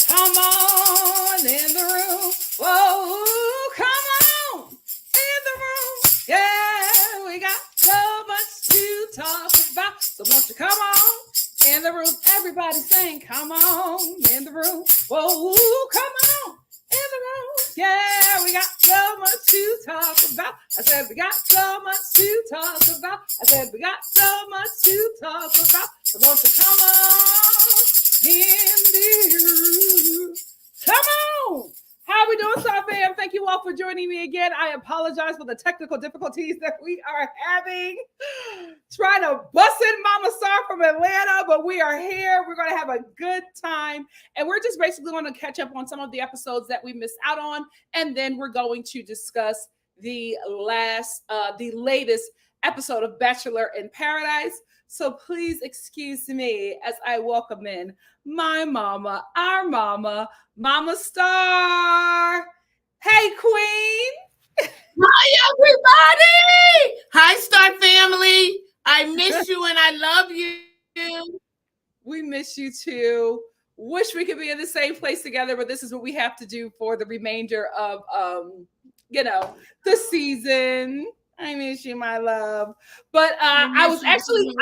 Come on in the room. Whoa, come on in the room. Yeah, we got so much to talk about. So won't you come on in the room? Everybody saying, come on in the room. Whoa, come on in the room. Yeah, we got so much to talk about. I said we got so much to talk about. I said we got so much to talk about. So won't you come on in the room? Come on. How are we doing, Star fam? Thank you all for joining me again. I apologize for the technical difficulties that we are having. Trying to bust in Mama Star from Atlanta, but we are here. We're going to have a good time. And we're just basically going to catch up on some of the episodes that we missed out on. And then we're going to discuss the latest episode of Bachelor in Paradise. So please excuse me as I welcome in my mama, our mama, Mama Star. Hey, Queen. Hi, everybody. Hi, Star family. I miss you and I love you. We miss you too. Wish we could be in the same place together, but this is what we have to do for the remainder of the season. I miss you, my love. But I was actually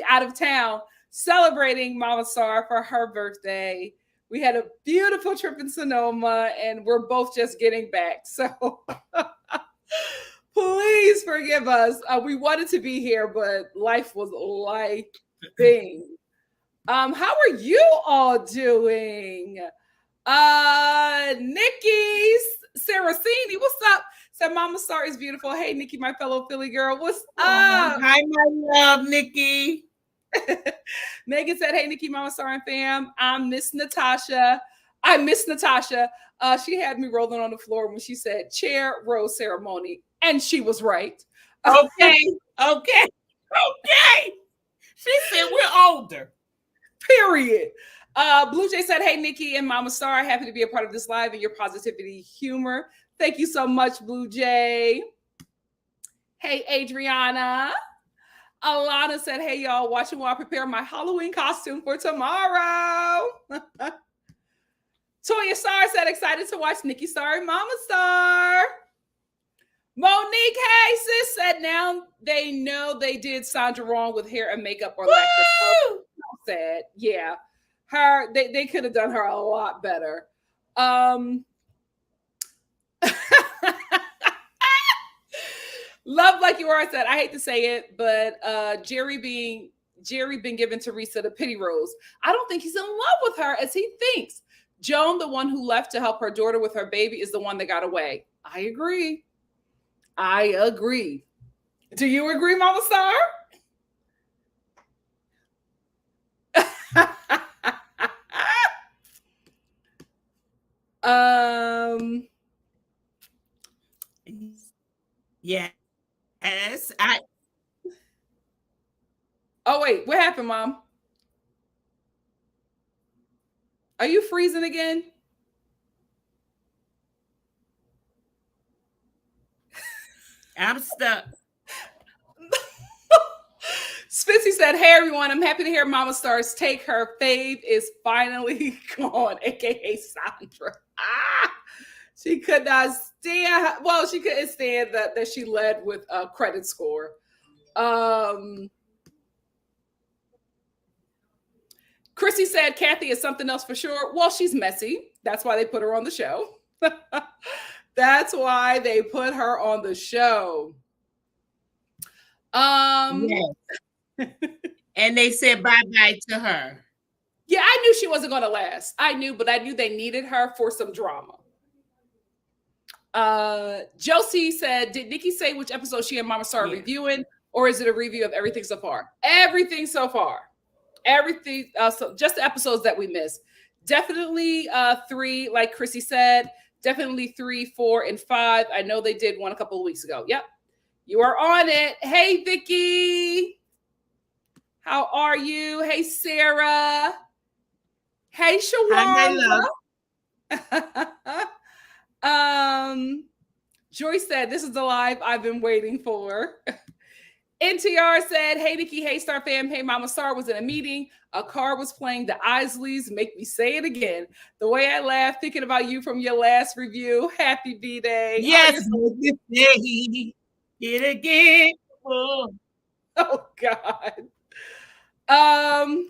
out of town celebrating Mama Star for her birthday. We had a beautiful trip in Sonoma, and we're both just getting back. So please forgive us. We wanted to be here, but life was lifing. How are you all doing? Nikki Saracini, what's up? Said Mama Star is beautiful. Hey, Nikki, my fellow Philly girl, what's up? Hi, my love, Nikki. Megan said, hey, Nikki, Mama Star and fam. I miss Natasha. She had me rolling on the floor when she said chair rose ceremony. And she was right. Okay. She said we're older. Period. Blue Jay said, hey, Nikki and Mama Star, happy to be a part of this live and your positivity, humor. Thank you so much, Blue Jay. Hey, Adriana. Alana said, hey, y'all, watching while I prepare my Halloween costume for tomorrow. Toya Star said, excited to watch Nikki.Star and Mama Star. Monique, hey, sis, said now they know they did Sandra wrong with hair and makeup or lack of said, yeah. They could have done her a lot better. Love like you are said, I hate to say it, but Jerry been given Teresa the pity rose. I don't think he's in love with her as he thinks. Joan, the one who left to help her daughter with her baby, is the one that got away. I agree. Do you agree, Mama Star? Yes. Oh, wait. What happened, Mom? Are you freezing again? I'm stuck. Spitzy said, hey, everyone. I'm happy to hear Mama Star's take. Her fave is finally gone, a.k.a. Sandra. She could not stand. Well, she couldn't stand that she led with a credit score. Chrissy said Kathy is something else for sure. Well, she's messy. That's why they put her on the show. That's why they put her on the show. Yes. And they said bye-bye to her. Yeah, I knew she wasn't going to last. But I knew they needed her for some drama. Josie said, did Nikki say which episode she and Mama Star are reviewing, or is it a review of everything so far? Everything so far. Everything. So just the episodes that we missed. Definitely 3, like Chrissy said. Definitely 3, 4, and 5. I know they did one a couple of weeks ago. Yep. You are on it. Hey, Vicky. How are you? Hey, Sarah. Hey, Shawana. Joyce said, this is the live I've been waiting for. NTR said, hey, Nikki, hey, Star fam, hey, Mama Star was in a meeting. A car was playing the Isleys. Make me say it again. The way I laughed thinking about you from your last review. Happy B-Day. Yes, make me say it again. Oh, God. Caitlin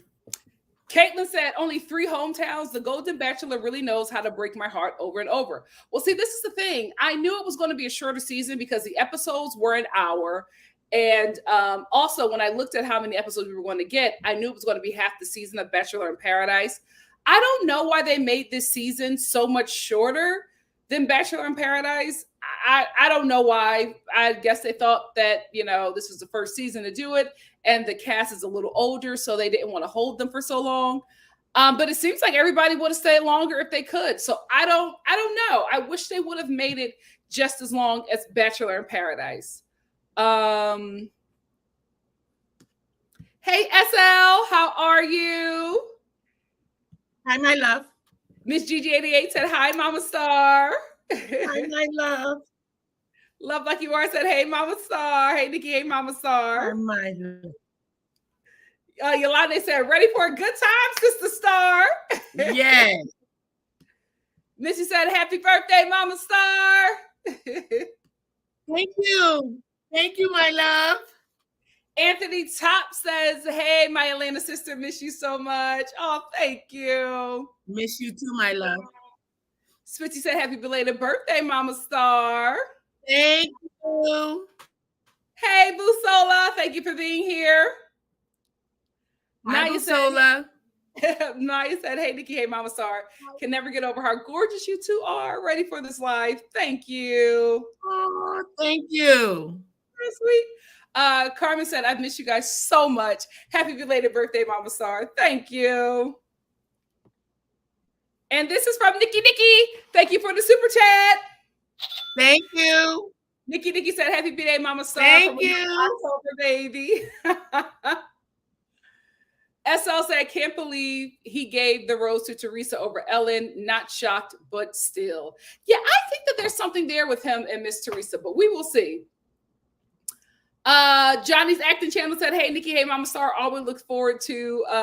said, only 3 hometowns. The Golden Bachelor really knows how to break my heart over and over. Well, see, this is the thing. I knew it was going to be a shorter season because the episodes were an hour. And also, when I looked at how many episodes we were going to get, I knew it was going to be half the season of Bachelor in Paradise. I don't know why they made this season so much shorter than Bachelor in Paradise. I don't know why. I guess they thought that, this was the first season to do it. And the cast is a little older, so they didn't want to hold them for so long. But it seems like everybody would have stayed longer if they could. So I don't know. I wish they would have made it just as long as Bachelor in Paradise. Hey SL, how are you? Hi, my love. Miss GG88 said, hi, Mama Star. Hi, my love. Love Like You Are said, hey, Mama Star. Hey, Nikki, hey, Mama Star. Hi, my love. Yolanda said, ready for a good time, Sister Star? Yes. Missy said, happy birthday, Mama Star. Thank you. Thank you, my love. Anthony Top says, hey, my Atlanta sister, miss you so much. Oh, thank you. Miss you too, my love. Switchy said, happy belated birthday, Mama Star. Thank you. Hey, Busola, thank you for being here. Hi, Busola. Naya said, hey, Nikki, hey, Mama Star. Can never get over how gorgeous you two are. Ready for this life. Thank you. Oh, thank you. Very sweet. Carmen said, I've missed you guys so much. Happy belated birthday, Mama Star. Thank you. And this is from Nikki. Thank you for the super chat. Thank you. Nikki said, happy birthday, Mama Star. Thank you. October, baby. SL said, I can't believe he gave the rose to Teresa over Ellen. Not shocked, but still. Yeah, I think that there's something there with him and Miss Teresa, but we will see. Johnny's acting channel said, hey, Nikki, hey, Mama Star. Always look forward to 2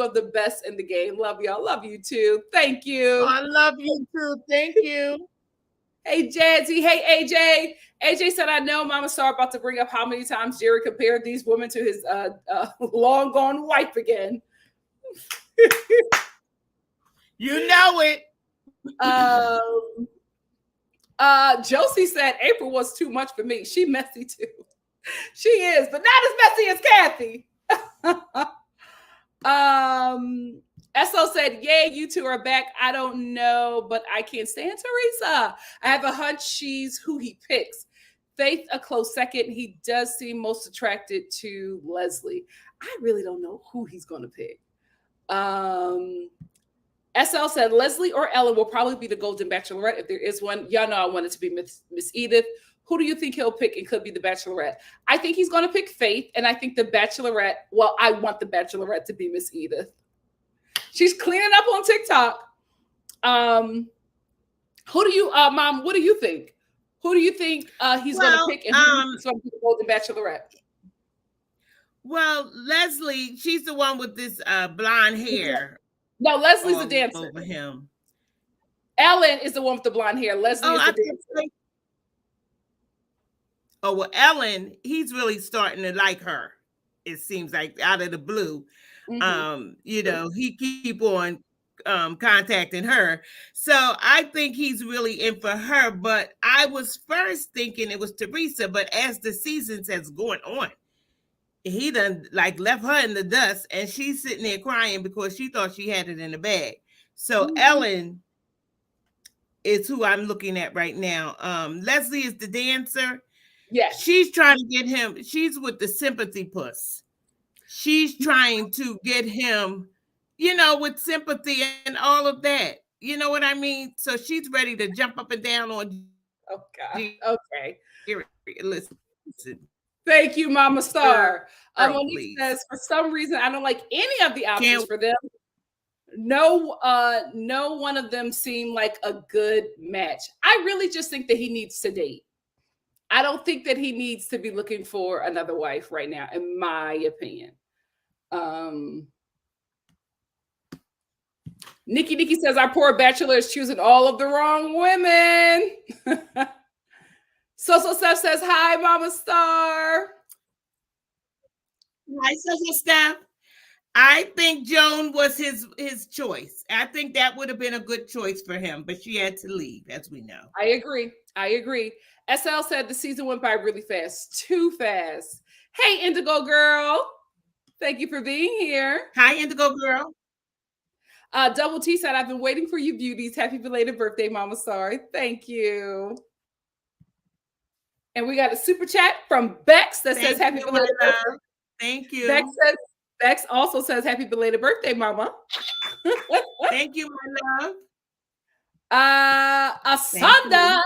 of the best in the game. Love y'all. Love you too. Thank you. Oh, I love you too. Thank you. Hey, Jazzy. Hey, AJ. AJ said, I know Mama Star about to bring up how many times Jerry compared these women to his long gone wife again. You know it. Josie said, April was too much for me. She messy too. She is, but not as messy as Kathy. SO said, yay, you two are back. I don't know, but I can't stand Teresa. I have a hunch she's who he picks. Faith, a close second. He does seem most attracted to Leslie. I really don't know who he's going to pick. SL said, Leslie or Ellen will probably be the Golden Bachelorette if there is one. Y'all know I want it to be Miss Edith. Who do you think he'll pick and could be the Bachelorette? I think he's going to pick Faith, and I think the Bachelorette, well, I want the Bachelorette to be Miss Edith. She's cleaning up on TikTok. Who do you, Mom, what do you think? Who do you think he's going to pick and who's going to be the Golden Bachelorette? Well, Leslie, she's the one with this blonde hair. No, Leslie's the dancer. Over him. Ellen is the one with the blonde hair. Leslie is the dancer. Oh, well, Ellen, he's really starting to like her. It seems like out of the blue. Mm-hmm. He keep on contacting her. So I think he's really in for her. But I was first thinking it was Teresa. But as the seasons has gone on, he done left her in the dust, and she's sitting there crying because she thought she had it in the bag. So Ellen is who I'm looking at right now. Leslie is the dancer. Yes. She's trying to get him. She's with the sympathy puss. She's trying to get him, with sympathy and all of that. You know what I mean? So she's ready to jump up and down on. Oh, God. Okay. Listen. Thank you, Mama Star. Monique says, for some reason, I don't like any of the options for them. No one of them seem like a good match. I really just think that he needs to date. I don't think that he needs to be looking for another wife right now, in my opinion. Nikki says our poor bachelor is choosing all of the wrong women. So Steph says, hi, Mama Star. Hi, So Steph. I think Joan was his choice. I think that would have been a good choice for him, but she had to leave, as we know. I agree. SL said the season went by really fast, too fast. Hey, Indigo Girl. Thank you for being here. Hi, Indigo Girl. Double T said, I've been waiting for you beauties. Happy belated birthday, Mama Star. Thank you. And we got a super chat from Bex that says happy belated birthday. Thank you. Bex also says happy belated birthday, Mama. Thank you, my love. Asanda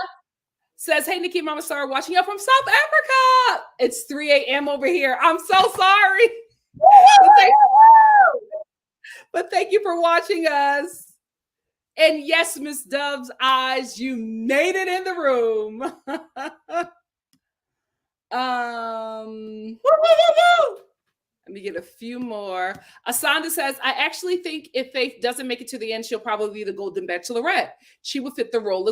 says, hey, Nikki, Mama Star, watching you from South Africa. It's 3 a.m. over here. I'm so sorry. But thank you for watching us. And yes, Miss Dove's eyes, you made it in the room. Let me get a few more. Asanda says, I actually think if Faith doesn't make it to the end, she'll probably be the Golden Bachelorette. She would fit the role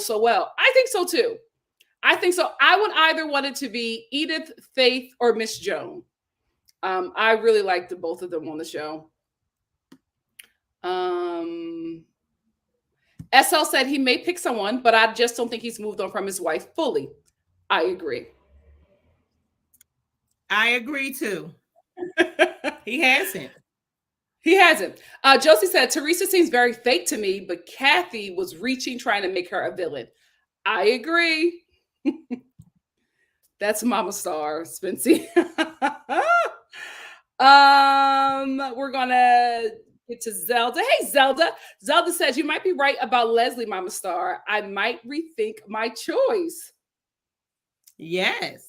so well. I think so too. I would either want it to be Edith, Faith, or Miss Joan. I really liked both of them on the show. SL said he may pick someone, but I just don't think he's moved on from his wife fully. I agree. I agree too. He hasn't. Josie said, Teresa seems very fake to me, but Kathy was reaching, trying to make her a villain. I agree. That's Mama Star, Spency. We're gonna get to Zelda. Hey, Zelda. Zelda says, you might be right about Leslie, Mama Star. I might rethink my choice. Yes.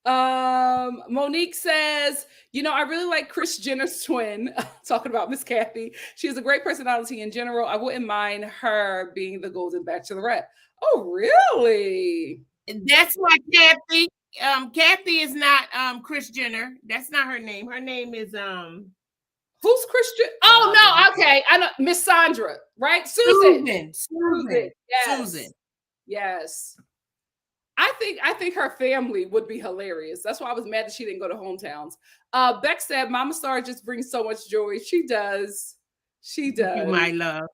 Monique says, I really like Kris Jenner's twin. Talking about Miss Kathy. She has a great personality in general. I wouldn't mind her being the Golden Bachelorette. Oh, really? That's why Kathy. Kathy is not Kris Jenner. That's not her name. Her name is who's Kris Jenner? Oh no, okay. I know Miss Sandra, right? Susan. Yes. Susan. Yes. I think her family would be hilarious. That's why I was mad that she didn't go to hometowns. Beck said, Mama Star just brings so much joy. She does. She does. You, my love.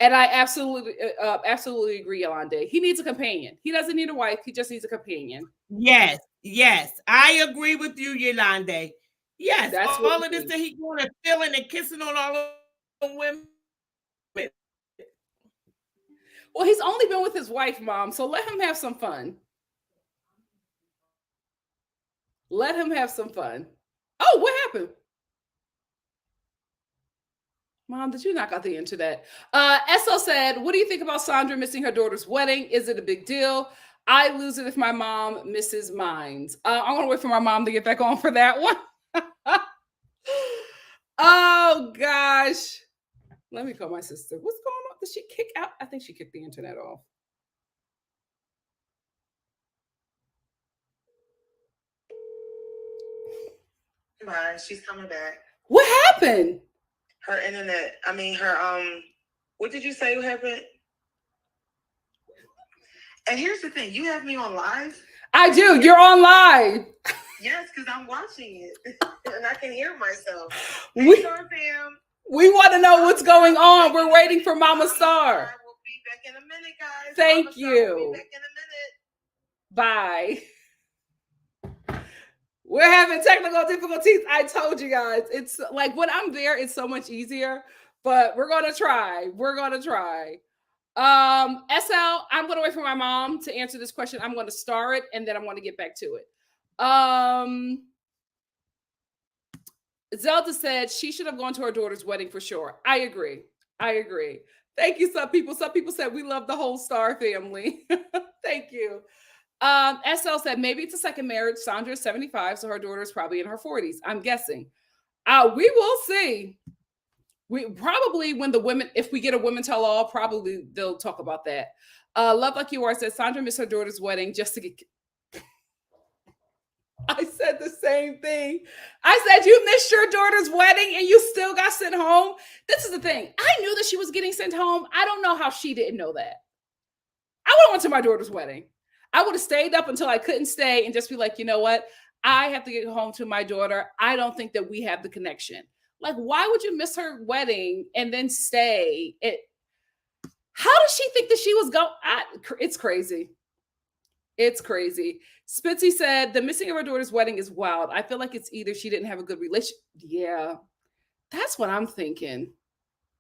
And I absolutely agree, Yolande. He needs a companion. He doesn't need a wife. He just needs a companion. Yes. I agree with you, Yolande. Yes, that's all of this that he going to feeling and kissing on all of the women. Well, he's only been with his wife, Mom, so let him have some fun. Let him have some fun. Oh, what happened? Mom, did you knock out the internet? SL said, what do you think about Sandra missing her daughter's wedding? Is it a big deal? I lose it if my mom misses mine. I'm going to wait for my mom to get back on for that one. Oh, gosh. Let me call my sister. What's going on? Did she kick out? I think she kicked the internet off. Bye. She's coming back. What happened? Her internet. I mean, what did you say what happened? And here's the thing. You have me on live? I do. You're on live. Yes, because I'm watching it. And I can hear myself. We want to know what's going on. We're waiting for Mama Star. We'll be back in a minute, guys. Thank you. We'll be back in a Bye. minute. We're having technical difficulties. I told you guys. It's like when I'm there, it's so much easier. But we're going to try. SL, I'm going to wait for my mom to answer this question. I'm going to star it, and then I'm going to get back to it. Zelda said she should have gone to her daughter's wedding for sure. I agree. Thank you, some people. Some people said we love the whole Star family. Thank you. SL said maybe it's a second marriage. Sandra is 75, so her daughter is probably in her 40s. I'm guessing. We will see. We probably when the women, if we get a women tell all, probably they'll talk about that. Love Like You Are says Sandra missed her daughter's wedding just to get. I said the same thing. I said, you missed your daughter's wedding and you still got sent home. This is the thing. I knew that she was getting sent home. I don't know how she didn't know that. I would have went to my daughter's wedding. I would have stayed up until I couldn't stay and just be like, you know what? I have to get home to my daughter. I don't think that we have the connection. Like, why would you miss her wedding and then stay? How does she think that she was going? It's crazy. It's crazy. Spitzy said, the missing of her daughter's wedding is wild. I feel like it's either she didn't have a good relationship. Yeah, that's what I'm thinking.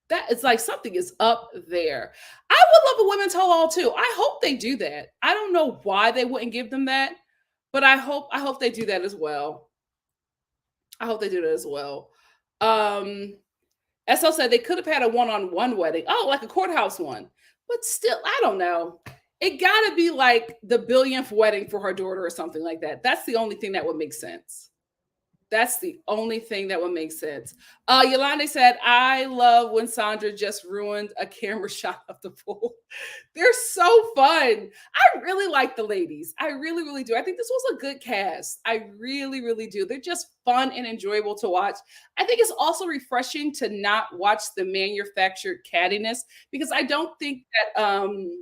That it's like something is up there. I would love a women tell all too. I hope they do that. I don't know why they wouldn't give them that, but I hope they do that as well. I hope they do that as well. SL said they could have had a one-on-one wedding. Oh, like a courthouse one. But still, I don't know. It gotta be like the billionth wedding for her daughter or something like that. That's the only thing that would make sense. That's the only thing that would make sense. Yolanda said, I love when Sandra just ruined a camera shot of the pool. They're so fun. I really like the ladies. I really, really do. I think this was a good cast. I really, really do. They're just fun and enjoyable to watch. I think it's also refreshing to not watch the manufactured cattiness because I don't think that,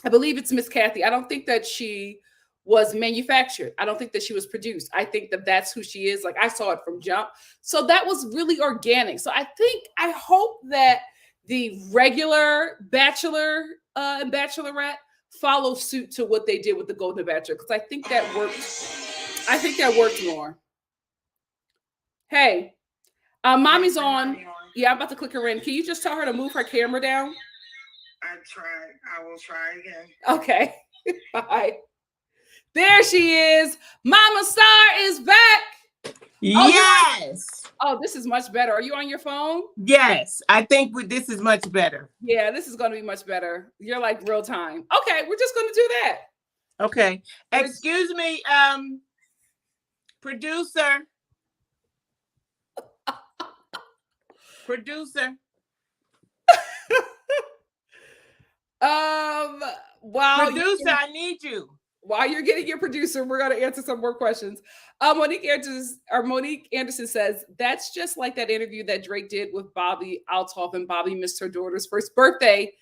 I believe it's Miss Kathy. I don't think that she was manufactured. I don't think that she was produced. I think that that's who she is. Like I saw it from jump. So that was really organic. So I hope that the regular Bachelor and Bachelorette follow suit to what they did with the Golden Bachelor. Because I think that worked. I think that worked more. Hey, mommy's on. Yeah, I'm about to click her in. Can you just tell her to move her camera down? I tried. I will try again. Okay. Bye. There she is. Momma.Star is back. Yes. Oh, this is much better. Are you on your phone? Yes. I think this is much better. Yeah, this is going to be much better. You're like real time. Okay, we're just going to do that. Okay. Excuse me, producer. Producer. Producer, I need you. While you're getting your producer, we're going to answer some more questions. Monique Anderson says, that's just like that interview that Drake did with Bobby Altoff, and Bobby missed her daughter's first birthday.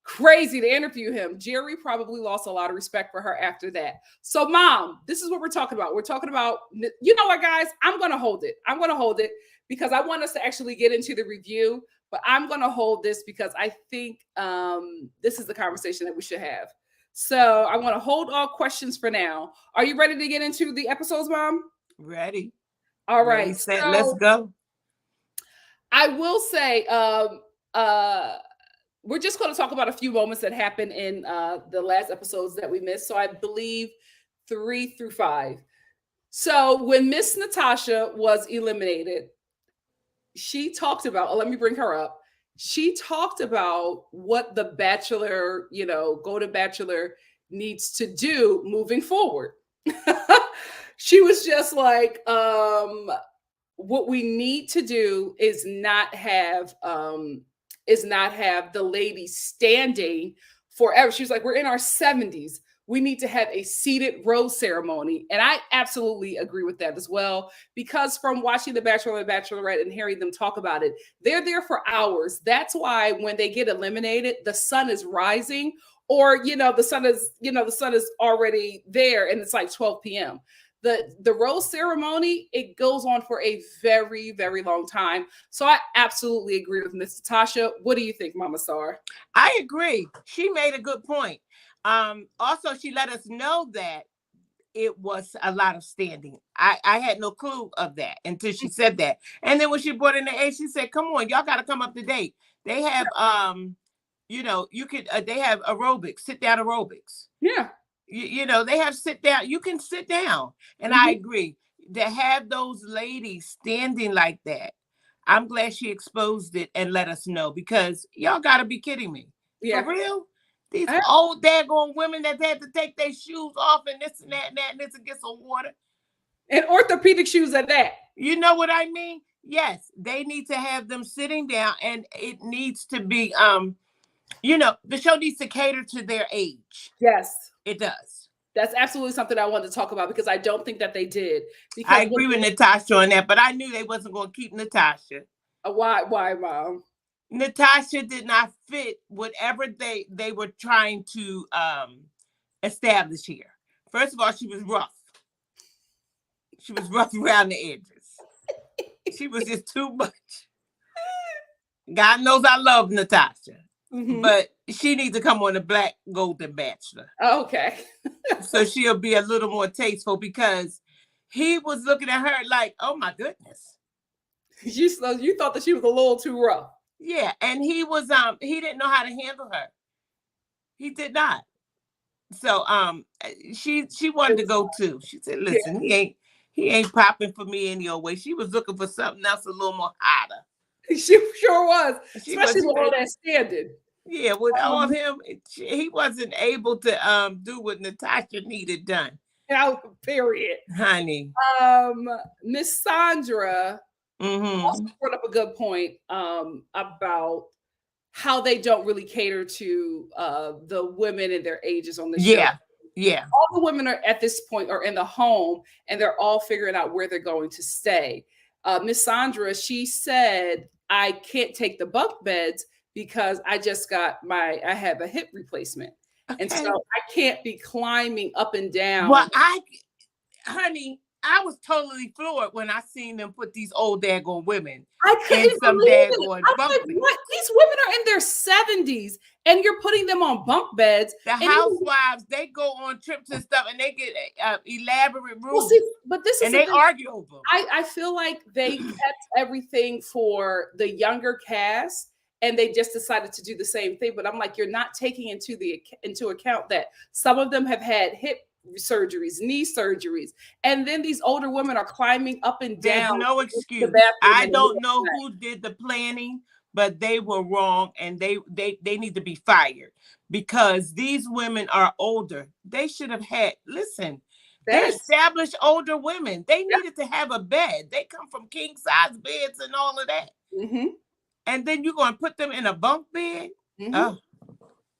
Crazy to interview him. Jerry probably lost a lot of respect for her after that. So, Mom, this is what we're talking about. We're talking about, you know what, guys? I'm going to hold it. I'm going to hold it because I want us to actually get into the review, but I'm going to hold this because I think this is the conversation that we should have. So I want to hold all questions for now. Are you ready to get into the episodes, Mom? Ready. All right. Ready, set, let's go. I will say, we're just going to talk about a few moments that happened in the last episodes that we missed. So I believe 3 through 5. So when Miss Natasha was eliminated, she talked about, let me bring her up. She talked about what the Bachelor, Golden Bachelor needs to do moving forward. She was just like, what we need to do is not have the ladies standing forever. She was like, we're in our 70s. We need to have a seated rose ceremony. And I absolutely agree with that as well, because from watching The Bachelor and Bachelorette and hearing them talk about it, they're there for hours. That's why when they get eliminated, the sun is rising, or, the sun is already there and it's like 12 p.m. The rose ceremony, it goes on for a very, very long time. So I absolutely agree with Miss Natasha. What do you think, Momma.Star? I agree. She made a good point. Also, she let us know that it was a lot of standing. I had no clue of that until she said that. And then when she brought in the A, she said, come on, y'all got to come up to date. They have, they have aerobics, sit down aerobics. Yeah. They have sit down. You can sit down. And I agree to have those ladies standing like that. I'm glad she exposed it and let us know, because y'all got to be kidding me. Yeah. For real? These old daggone women that had to take their shoes off and this and that and this and get some water. And orthopedic shoes at that. You know what I mean? Yes, they need to have them sitting down, and it needs to be The show needs to cater to their age. Yes. It does. That's absolutely something I wanted to talk about because I don't think that they did. Because I agree with Natasha on that, but I knew they wasn't going to keep Natasha. Why, Mom? Natasha did not fit whatever they were trying to establish here. First of all, she was rough. She was rough around the edges. She was just too much. God knows I love Natasha, but she needs to come on the Black Golden Bachelor. Okay. So she'll be a little more tasteful, because he was looking at her like, oh my goodness. You thought that she was a little too rough. Yeah, and he didn't know how to handle her. He did not. So she wanted to go too. She said, listen, he ain't popping for me any old way. She was looking for something else a little more hotter. She sure was, especially with all that standing. Yeah, with all of him, he wasn't able to do what Natasha needed done. Period. Honey. Miss Sandra also brought up a good point about how they don't really cater to the women and their ages on the show. Yeah. All the women are at this point are in the home, and they're all figuring out where they're going to stay. Miss Sandra, she said, I can't take the bunk beds because I have a hip replacement. Okay. And so I can't be climbing up and down. Well, honey, I was totally floored when I seen them put these old daggone women. I couldn't believe it. I'm like, beds. What? These women are in their 70s, and you're putting them on bunk beds. The housewives, they go on trips and stuff, and they get elaborate rooms. Well, see, but this is they argue over them. I feel like they kept everything for the younger cast, and they just decided to do the same thing. But I'm like, you're not taking into account that some of them have had hip surgeries, knee surgeries, and then these older women are climbing up and down. There's no excuse. I don't know who did the planning, but they were wrong, and they need to be fired, because these women are older. They should have had, they're established older women. They needed to have a bed. They come from king size beds and all of that. And then you're going to put them in a bunk bed? Oh.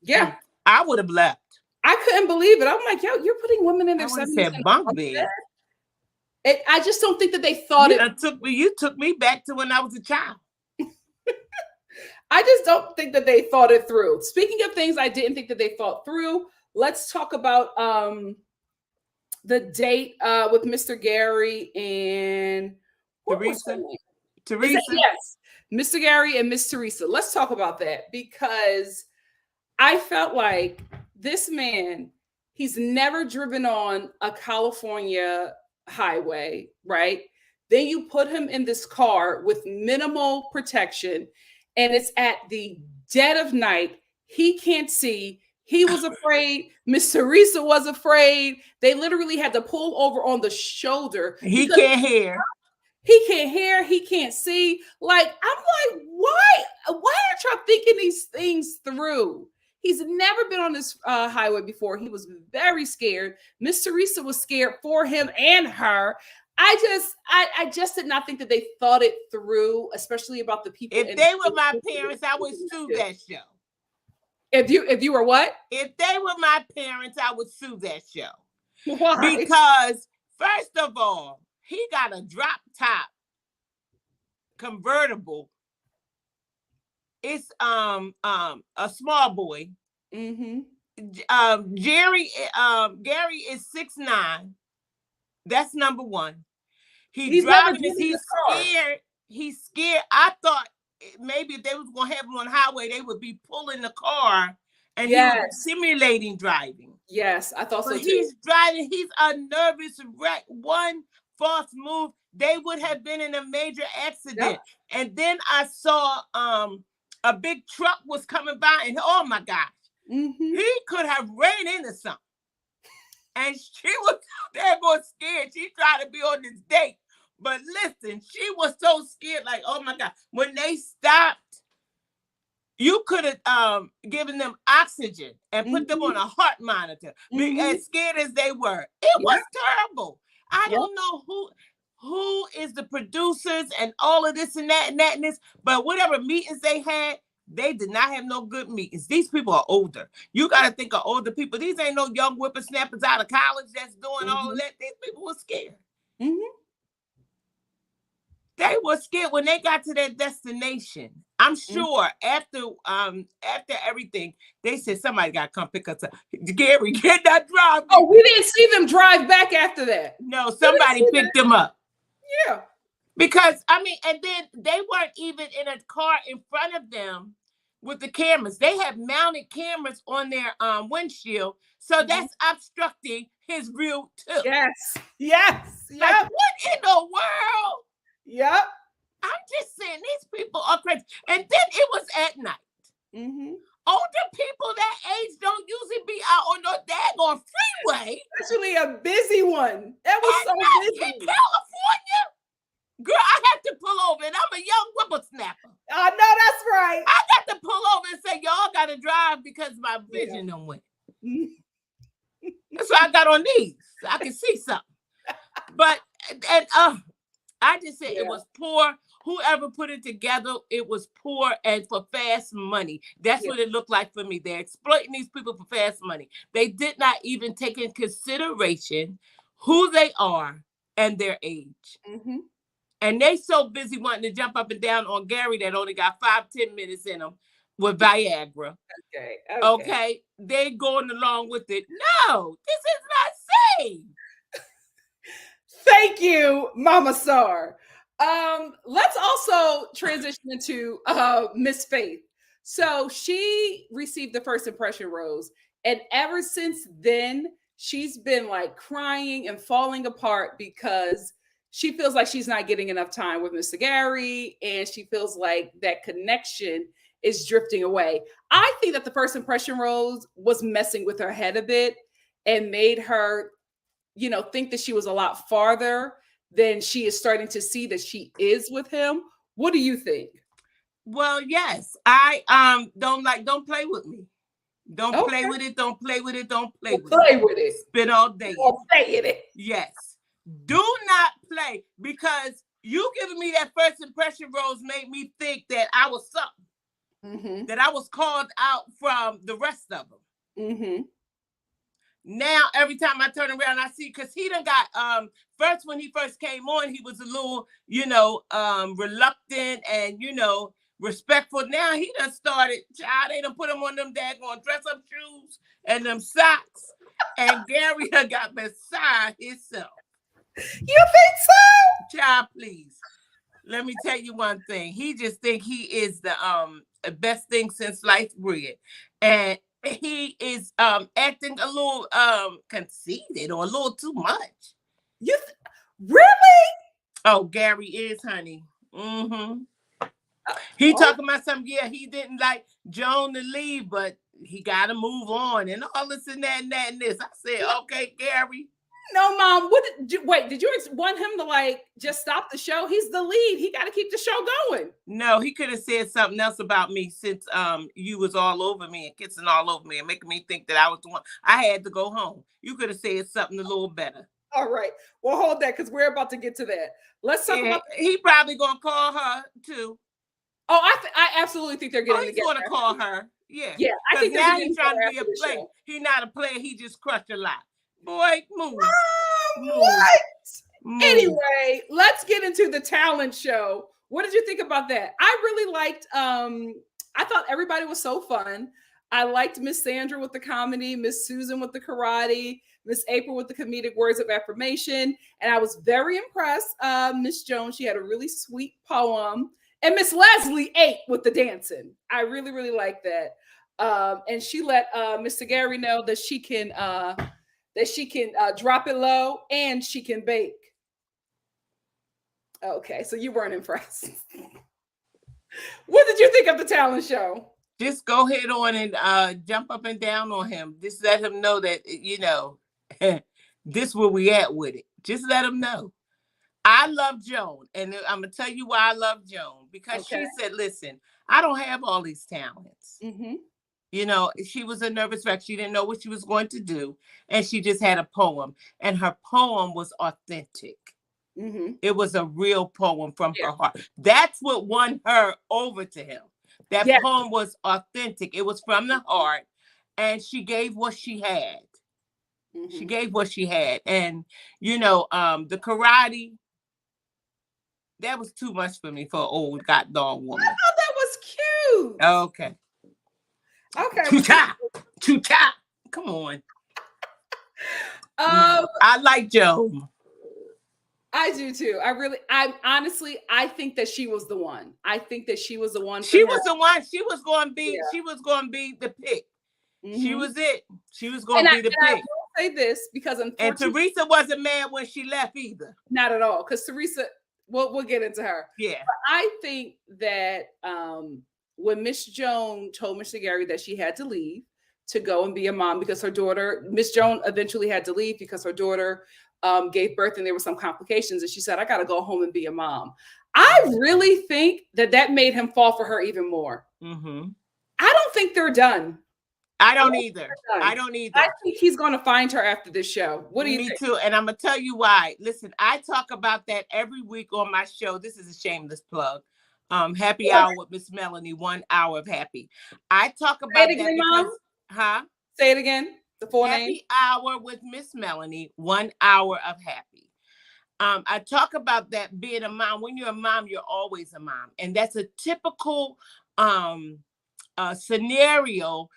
Yeah. I would have left. I couldn't believe it. I'm like, yo, you're putting women in their 70s in a bunk bed. I just don't think that they thought You took me back to when I was a child. I just don't think that they thought it through. Speaking of things I didn't think that they thought through, let's talk about the date with Mr. Gary and Teresa. Yes, Mr. Gary and Miss Teresa. Let's talk about that, because I felt like this man, he's never driven on a California highway, right? Then you put him in this car with minimal protection, and it's at the dead of night. He can't see. He was afraid. Miss Teresa was afraid. They literally had to pull over on the shoulder. He can't hear. He can't hear. He can't see. Like, I'm like, why aren't y'all thinking these things through? He's never been on this highway before. He was very scared. Miss Teresa was scared for him and her. I just did not think that they thought it through, especially about the people. If they were my parents, I would sue that show. If you were what? If they were my parents, I would sue that show. Why? Because first of all, he got a drop top convertible. It's a small boy. Gary is 6'9". That's number one. He's driving this. He's scared. He's scared. I thought maybe if they was gonna have him on the highway, they would be pulling the car and he was simulating driving. Yes, I thought so too. He's driving. He's a nervous wreck. One false move, they would have been in a major accident. And then I saw a big truck was coming by, and oh my gosh, he could have ran into something. And she was there going scared. She tried to be on this date. But listen, she was so scared, like, oh my God. When they stopped, you could have given them oxygen and put them on a heart monitor. As scared as they were. It was terrible. I don't know who is the producers and all of this and that and this, but whatever meetings they had, They did not have no good meetings. These people are older. You got to think of older people. These ain't no young whippersnappers out of college that's doing all of that. These people were scared. They were scared when they got to their destination. I'm sure after everything, they said somebody got to come pick us up. Gary, get that drive. Oh, we didn't see them drive back after that. No, somebody picked them up. Yeah. Because, I mean, and then they weren't even in a car in front of them with the cameras. They have mounted cameras on their windshield. So that's obstructing his view too. Yes. Like, what in the world? Yep. I'm just saying, these people are crazy. And then it was at night. Older people that age don't usually be out on no daggone freeway. Especially a busy one. That was so busy. In California? Girl, I have to pull over, and I'm a young whippersnapper. I know that's right. I got to pull over and say, y'all got to drive because my vision done went. So I got on these so I can see something. But, I just said it was poor. Whoever put it together, it was poor and for fast money. That's what it looked like for me. They're exploiting these people for fast money. They did not even take in consideration who they are and their age. And they so busy wanting to jump up and down on Gary that only got 5-10 minutes in them with Viagra. Okay. They going along with it. No, this is not safe. Thank you, Momma Star. Let's also transition into Miss Faith. So she received the first impression rose, and ever since then, she's been like crying and falling apart because she feels like she's not getting enough time with Mr. Gary, and she feels like that connection is drifting away. I think that the first impression rose was messing with her head a bit and made her, think that she was a lot farther than she is starting to see that she is with him. What do you think? Well, yes. I don't play with me. Don't play with it. Don't play with it. Don't play with it. Spend all day. Don't play in it. Yes. Do not play, because you giving me that first impression rose made me think that I was something. That I was called out from the rest of them. Now, every time I turn around, I see, because he done got, first when he first came on, he was a little, reluctant and, respectful. Now he done started, child, they done put him on them daggone dress-up shoes and them socks. And Gary done got beside himself. You think so? Child, please. Let me tell you one thing. He just think he is the best thing since sliced bread. And he is acting a little conceited or a little too much. Really? Oh, Gary is, honey. He talking about something. Yeah, he didn't like Joan to leave, but he got to move on and all this and that and that and this. I said, okay, Gary. No, Mom. Did you want him to just stop the show? He's the lead. He got to keep the show going. No, he could have said something else about me since you was all over me and kissing all over me and making me think that I was the one. I had to go home. You could have said something a little better. All right. Well, hold that, because we're about to get to that. Let's talk about. He probably gonna call her too. Oh, I absolutely think they're getting together. He's gonna call her. Yeah. I think now he's trying to be a player. He's not a player. He just crushed a lot. Boy, move. What? Move. Anyway, let's get into the talent show. What did you think about that? I really liked, I thought everybody was so fun. I liked Miss Sandra with the comedy, Miss Susan with the karate, Miss April with the comedic words of affirmation. And I was very impressed. Miss Jones, she had a really sweet poem. And Miss Leslie ate with the dancing. I really, really liked that. And she let Mr. Gary know that she can drop it low and she can bake. Okay, so you weren't impressed. What did you think of the talent show? Just go ahead on and jump up and down on him. Just let him know that, this where we at with it. Just let him know. I love Joan, and I'm going to tell you why I love Joan. Because she said, listen, I don't have all these talents. She was a nervous wreck. She didn't know what she was going to do. And she just had a poem. And her poem was authentic. It was a real poem from her heart. That's what won her over to him. That Yes. poem was authentic. It was from the heart, and she gave what she had. She gave what she had, and the karate. That was too much for me for an old goddamn woman. I thought that was cute. Okay. Okay. Choo-cha. Come on. I like Joe. I do too. I think that she was the one. I think that she was the one. She was the one. She was going to be. Yeah. She was going to be the pick. She was it. She was going to be the pick. I will say this because unfortunately, and Teresa wasn't mad when she left either. Not at all, because Teresa. We'll get into her. Yeah. But I think that when Miss Joan told Mr. Gary that she had to leave to go and be a mom because her daughter, Miss Joan eventually had to leave because her daughter gave birth and there were some complications. And she said, I got to go home and be a mom. I really think that made him fall for her even more. Mm-hmm. I don't think they're done. I don't either. I think he's going to find her after this show. What do you think? Me too. And I'm going to tell you why. Listen, I talk about that every week on my show. This is a shameless plug. Happy Hour with Miss Melanie, 1 hour of happy. I talk about Say it again, that because, Mom? Say it again. The full name. Happy Hour with Miss Melanie, 1 hour of happy. I talk about that being a mom. When you're a mom, you're always a mom. And that's a typical scenario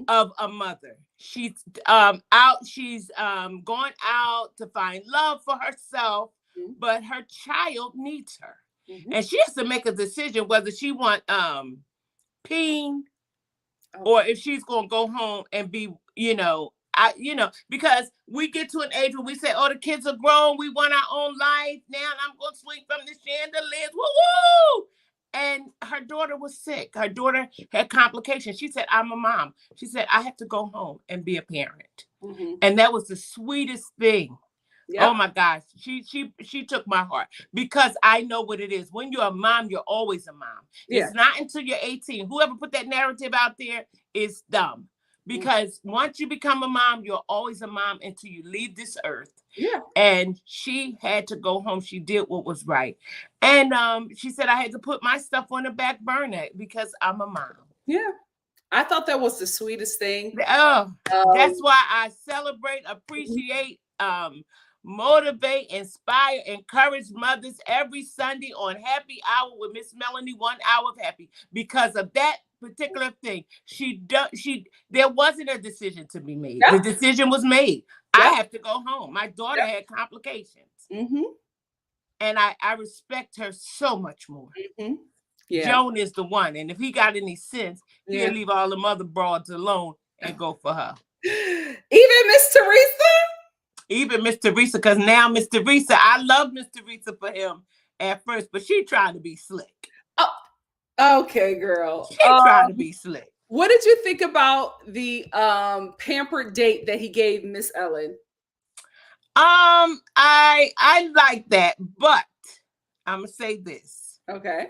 of a mother. She's out. She's going out to find love for herself, but her child needs her, and she has to make a decision whether she want peen or if she's going to go home and be, because we get to an age where we say, oh, the kids are grown. We want our own life. Now I'm going to swing from the chandeliers. Woo-woo! And her daughter was sick. Her daughter had complications. She said, I'm a mom. She said, I have to go home and be a parent. And that was the sweetest thing. Yep. Oh my gosh. She took my heart because I know what it is. When you're a mom, you're always a mom. Yeah. It's not until you're 18. Whoever put that narrative out there is dumb. Because once you become a mom, you're always a mom until you leave this earth. Yeah. And she had to go home. She did what was right. And she said, I had to put my stuff on the back burner because I'm a mom. Yeah. I thought that was the sweetest thing. That's why I celebrate, appreciate, motivate, inspire, encourage mothers every Sunday on Happy Hour with Miss Melanie, 1 hour of happy. Because of that particular thing, there wasn't a decision to be made. Yep. The decision was made. Yep. I have to go home. My daughter had complications. And I respect her so much more. Yeah. Joan is the one. And if he got any sense, he'll leave all the mother broads alone and go for her. Even Miss Teresa? Even Miss Teresa, because now Miss Teresa, I love Miss Teresa for him at first, but she trying to be slick. Oh, okay, girl. She trying to be slick. What did you think about the pampered date that he gave Miss Ellen? I like that, but I'm gonna say this. Okay.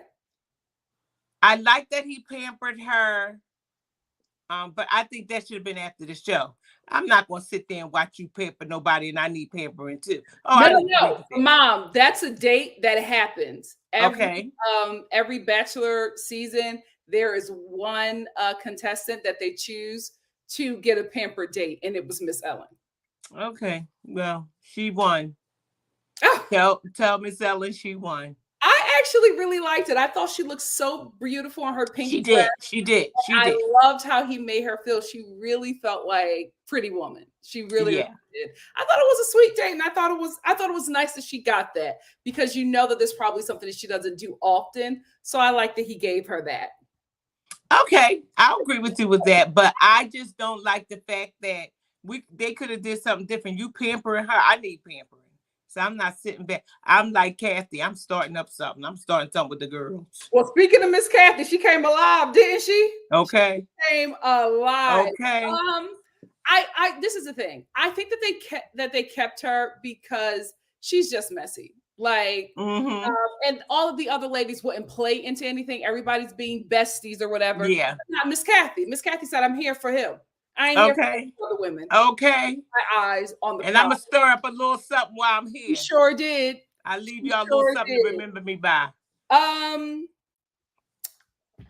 I like that he pampered her. But I think that should have been after the show. I'm not going to sit there and watch you pamper nobody, and I need pampering too. No, Mom, that's a date that happens. Every Bachelor season, there is one contestant that they choose to get a pampered date, and it was Miss Ellen. Okay, well, she won. Oh. Tell Miss Ellen she won. I actually really liked it. I thought she looked so beautiful in her pink dress. She did. I loved how he made her feel. She really felt like Pretty Woman. She really did. I thought it was a sweet date, and I thought it was nice that she got that because you know that there's probably something that she doesn't do often. So I like that he gave her that. Okay, I'll agree with you with that, but I just don't like the fact that they could have did something different. You pampering her, I need pampering. So I'm not sitting back. I'm like Kathy. I'm starting up something. I'm starting something with the girls. Well, speaking of Miss Kathy, she came alive, didn't she? Okay. She came alive. Okay. This is the thing. I think that they kept her because she's just messy. Like, and all of the other ladies wouldn't play into anything. Everybody's being besties or whatever. Yeah. Not Miss Kathy. Miss Kathy said, "I'm here for him. I ain't here for the women." Okay. My eyes on the. And I'm gonna stir up a little something while I'm here. You sure did. I leave y'all a little something to remember me by.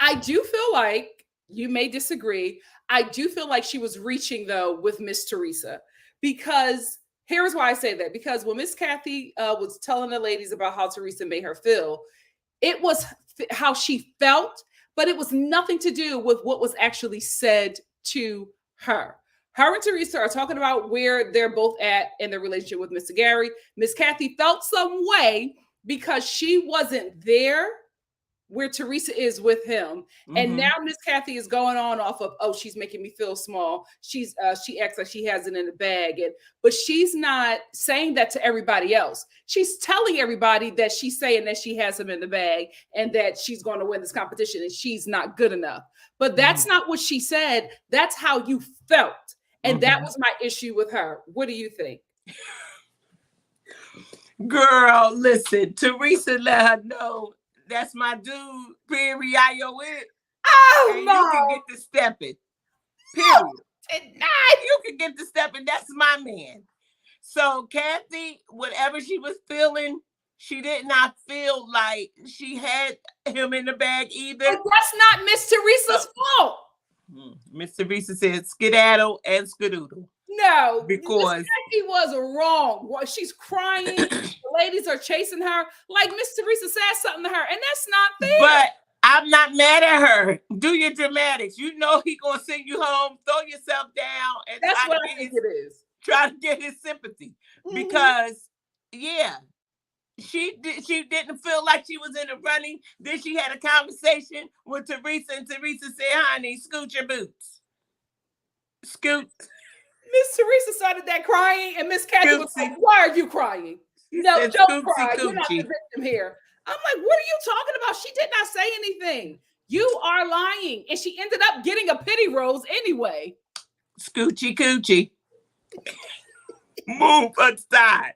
I do feel like you may disagree. I do feel like she was reaching though with Miss Teresa, because here's why I say that. Because when Miss Kathy was telling the ladies about how Teresa made her feel, it was how she felt, but it was nothing to do with what was actually said to her. Her and Teresa are talking about where they're both at in their relationship with Mr. Gary. Miss Kathy felt some way because she wasn't there where Teresa is with him. And now Miss Kathy is going on off of, oh, she's making me feel small. She acts like she has it in the bag. But she's not saying that to everybody else. She's telling everybody that she's saying that she has him in the bag and that she's going to win this competition and she's not good enough. But that's not what she said. That's how you felt. And that was my issue with her. What do you think? Girl, listen, Teresa let her know that's my dude, period. Oh, my. You can get to stepping. Period. You can get to stepping. That's my man. So Kathy, whatever she was feeling, she did not feel like she had him in the bag either. But that's not Miss Teresa's fault. Miss Teresa said skedaddle and skadoodle. No, because Kathy was wrong. She's crying. The ladies are chasing her. Like Miss Teresa said something to her, and that's not fair. But I'm not mad at her. Do your dramatics. You know he gonna send you home. Throw yourself down, and that's what I think it is. Try to get his sympathy because, yeah, she didn't feel like she was in the running. Then she had a conversation with Teresa, and Teresa said, "Honey, scoot your boots, scoot." Miss Teresa started that crying, and Miss Kathy was like, "Why are you crying? No, don't cry. You're not the victim here." I'm like, "What are you talking about? She did not say anything. You are lying." And she ended up getting a pity rose anyway. Scoochie coochie. Move aside.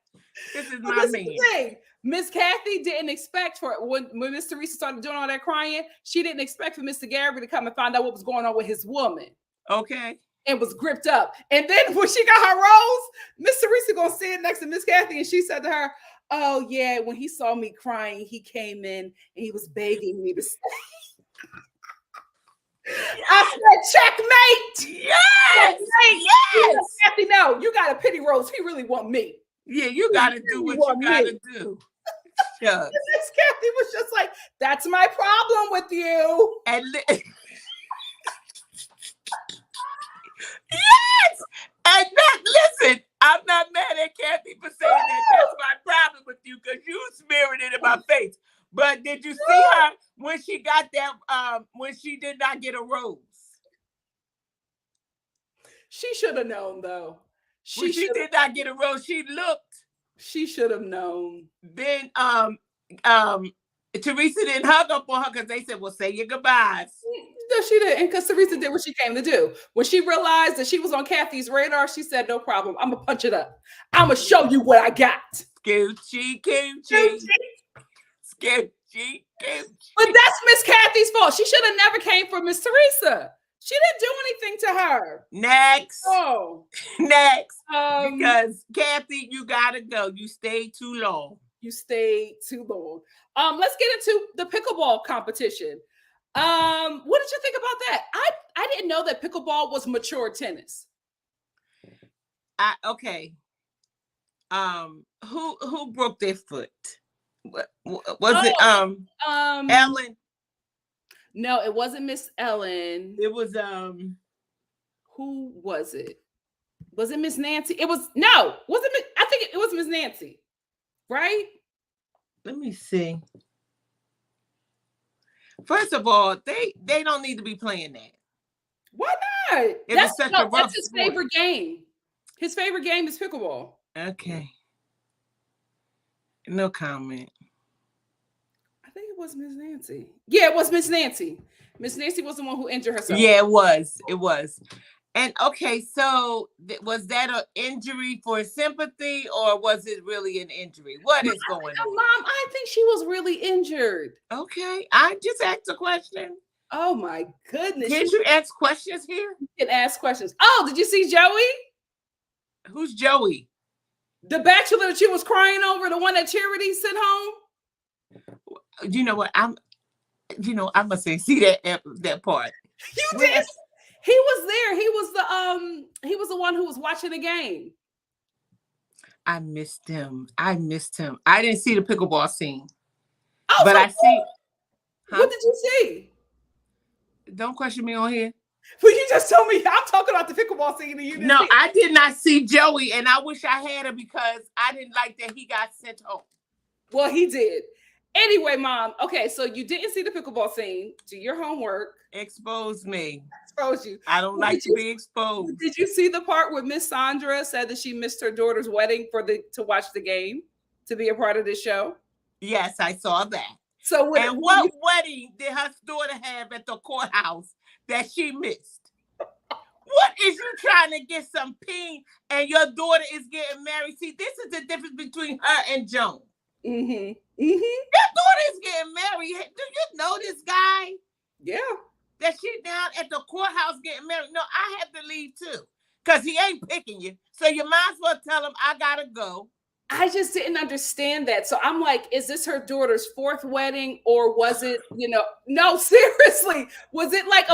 This is my man. Miss Kathy didn't expect for it. When Miss Teresa started doing all that crying, she didn't expect for Mr. Gary to come and find out what was going on with his woman. Okay. And was gripped up. And then when she got her rose, Miss Teresa gonna sit next to Miss Kathy, and she said to her, "Oh yeah, when he saw me crying, he came in and he was begging me to stay." I said, "Checkmate." Yes. Checkmate. Yes. Kathy, no, you got a pity rose. He really want me. Yeah, you gotta do what you gotta do. Miss Kathy was just like, "That's my problem with you." And yes, and listen, I'm not mad at Kathy for saying that. That's my problem with you because you smearing it in my face. But did you see her when she got that? When she did not get a rose, she should have known though. She did not get a rose. She looked. She should have known. Then Teresa didn't hug up on her because they said, "Well, say your goodbyes." No, she didn't, because Teresa did what she came to do. When she realized that she was on Kathy's radar, she said, "No problem. I'm gonna punch it up. I'm gonna show you what I got." Scoochie coochie. Scoochie coochie. But that's Miss Kathy's fault. She should have never came for Miss Teresa. She didn't do anything to her. Next. Oh. Next. Because Kathy, you gotta go. You stayed too long. You stayed too long. Let's get into the pickleball competition. What did you think about that? I didn't know that pickleball was mature tennis. Okay. Who broke their foot? Was it Ellen? No, it wasn't Miss Ellen. It was who was it? Was it Miss Nancy? It was no, wasn't it? I think it was Miss Nancy, right? Let me see. First of all, they don't need to be playing that. Why not? That's his favorite game. His favorite game is pickleball. Okay. No comment. I think it was Miss Nancy. Yeah, it was Miss Nancy. Miss Nancy was the one who injured herself. Yeah, it was. It was. And okay, so was that an injury for sympathy or was it really an injury? What is going on? Mom, I think she was really injured. Okay, I just asked a question. Oh my goodness. Can't you ask questions here? You can ask questions. Oh, did you see Joey? Who's Joey? The Bachelor that you was crying over, the one that Charity sent home? You know what? You know, I must say, see that part. You did. He was there. He was the one who was watching the game. I missed him. I didn't see the pickleball scene. Oh, but so I see. Huh? What did you see? Don't question me on here. Well, you just told me I'm talking about the pickleball scene. And you didn't see. I did not see Joey, and I wish I had her because I didn't like that he got sent home. Well, he did. Anyway, Mom. Okay, so you didn't see the pickleball scene. Do your homework. Expose me. Expose you. I don't like to be exposed. Did you see the part where Miss Sandra said that she missed her daughter's wedding to watch the game, to be a part of this show? Yes, I saw that. So what wedding did her daughter have at the courthouse that she missed? What is you trying to get some ping and your daughter is getting married? See, this is the difference between her and Joan. Mm-hmm. Your daughter is getting married. Do you know this guy? Yeah. That she down at the courthouse getting married. No, I have to leave too. Because he ain't picking you. So you might as well tell him I gotta go. I just didn't understand that. So I'm like, is this her daughter's fourth wedding? Or was it, no, seriously. Was it like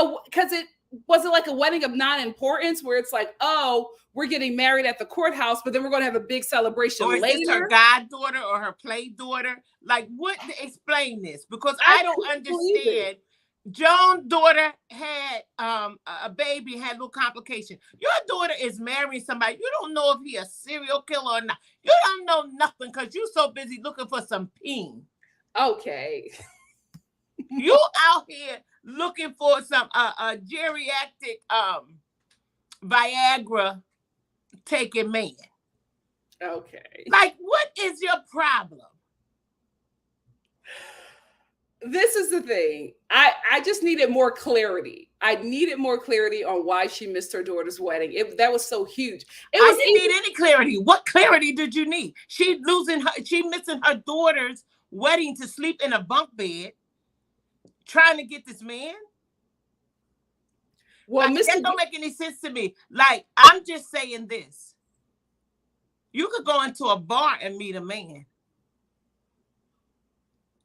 was it like a wedding of non-importance where it's like, oh, we're getting married at the courthouse, but then we're going to have a big celebration later? Or is this her goddaughter or her play daughter? Like, what? Explain this. Because I don't understand. Joan's daughter had a baby, had a little complication. Your daughter is marrying somebody. You don't know if he a serial killer or not. You don't know nothing because you're so busy looking for some peen. Okay. You out here looking for some geriatric Viagra taking man. Okay. Like, what is your problem? This is the thing. I just needed more clarity. I needed more clarity on why she missed her daughter's wedding. That was so huge. I didn't need any clarity. What clarity did you need? She missing her daughter's wedding to sleep in a bunk bed, trying to get this man. Well, that don't make any sense to me. Like, I'm just saying this. You could go into a bar and meet a man.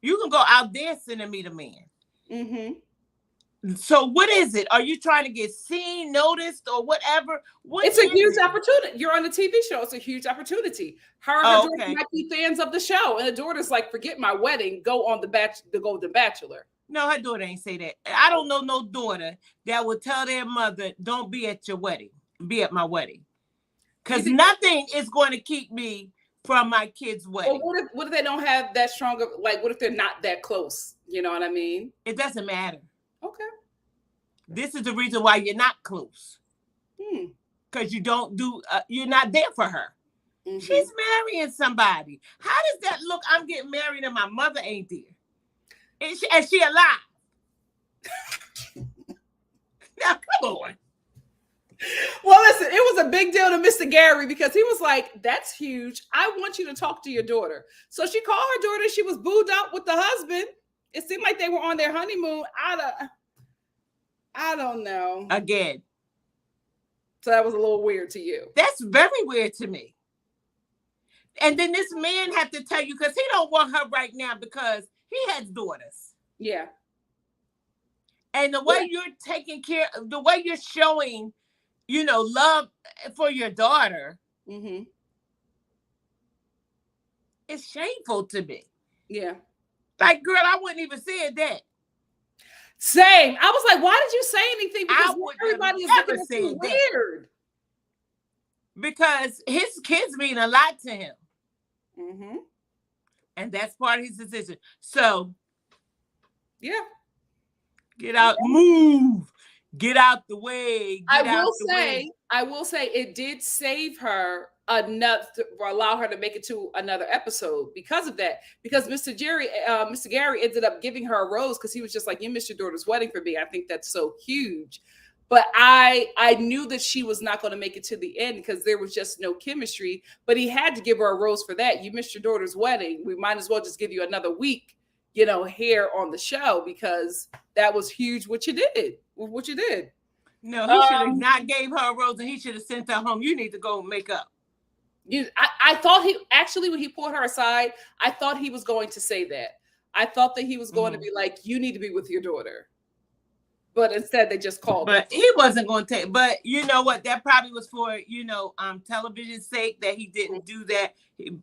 You can go out dancing and meet a man. Mm-hmm. So what is it? Are you trying to get seen, noticed, or whatever? It's a huge opportunity. You're on the TV show. It's a huge opportunity. Her daughter might be fans of the show, and the daughter's like, "Forget my wedding. Go on the Golden Bachelor." No, her daughter ain't say that. I don't know no daughter that would tell their mother, "Don't be at your wedding. Be at my wedding," because nothing is going to keep me from my kid's wedding. Well, what if they don't have that strong of, like, what if they're not that close? You know what I mean? It doesn't matter. Okay. This is the reason why you're not close. Because you don't do, you're not there for her. Mm-hmm. She's marrying somebody. How does that look? I'm getting married and my mother ain't there. Is she alive? Now, come on. Well, listen, it was a big deal to Mr. Gary because he was like, that's huge. I want you to talk to your daughter. So she called her daughter. She was booed up with the husband. It seemed like they were on their honeymoon. I don't know. Again. So that was a little weird to you. That's very weird to me. And then this man had to tell you because he don't want her right now because he has daughters. Yeah. And the way you're taking care, the way you're showing, love for your daughter, it's shameful to me. Yeah. Like, girl, I wouldn't even say that. Same. I was like, why did you say anything? Because everybody is looking at you weird. Because his kids mean a lot to him. Mm-hmm. And that's part of his decision. So, yeah. Get out, move, get out the way. I will say it did save her enough to allow her to make it to another episode because of that. Because Mr. Gary ended up giving her a rose because he was just like, you missed your daughter's wedding for me. I think that's so huge. But I knew that she was not going to make it to the end because there was just no chemistry. But he had to give her a rose for that. You missed your daughter's wedding. We might as well just give you another week, here on the show because that was huge what you did. No, he should have not gave her a rose and he should have sent her home. You need to go make up. I thought when he pulled her aside, I thought he was going to say that. I thought that he was going to be like, you need to be with your daughter. But instead they just called. But he wasn't going to take, but you know what? That probably was for, television's sake that he didn't do that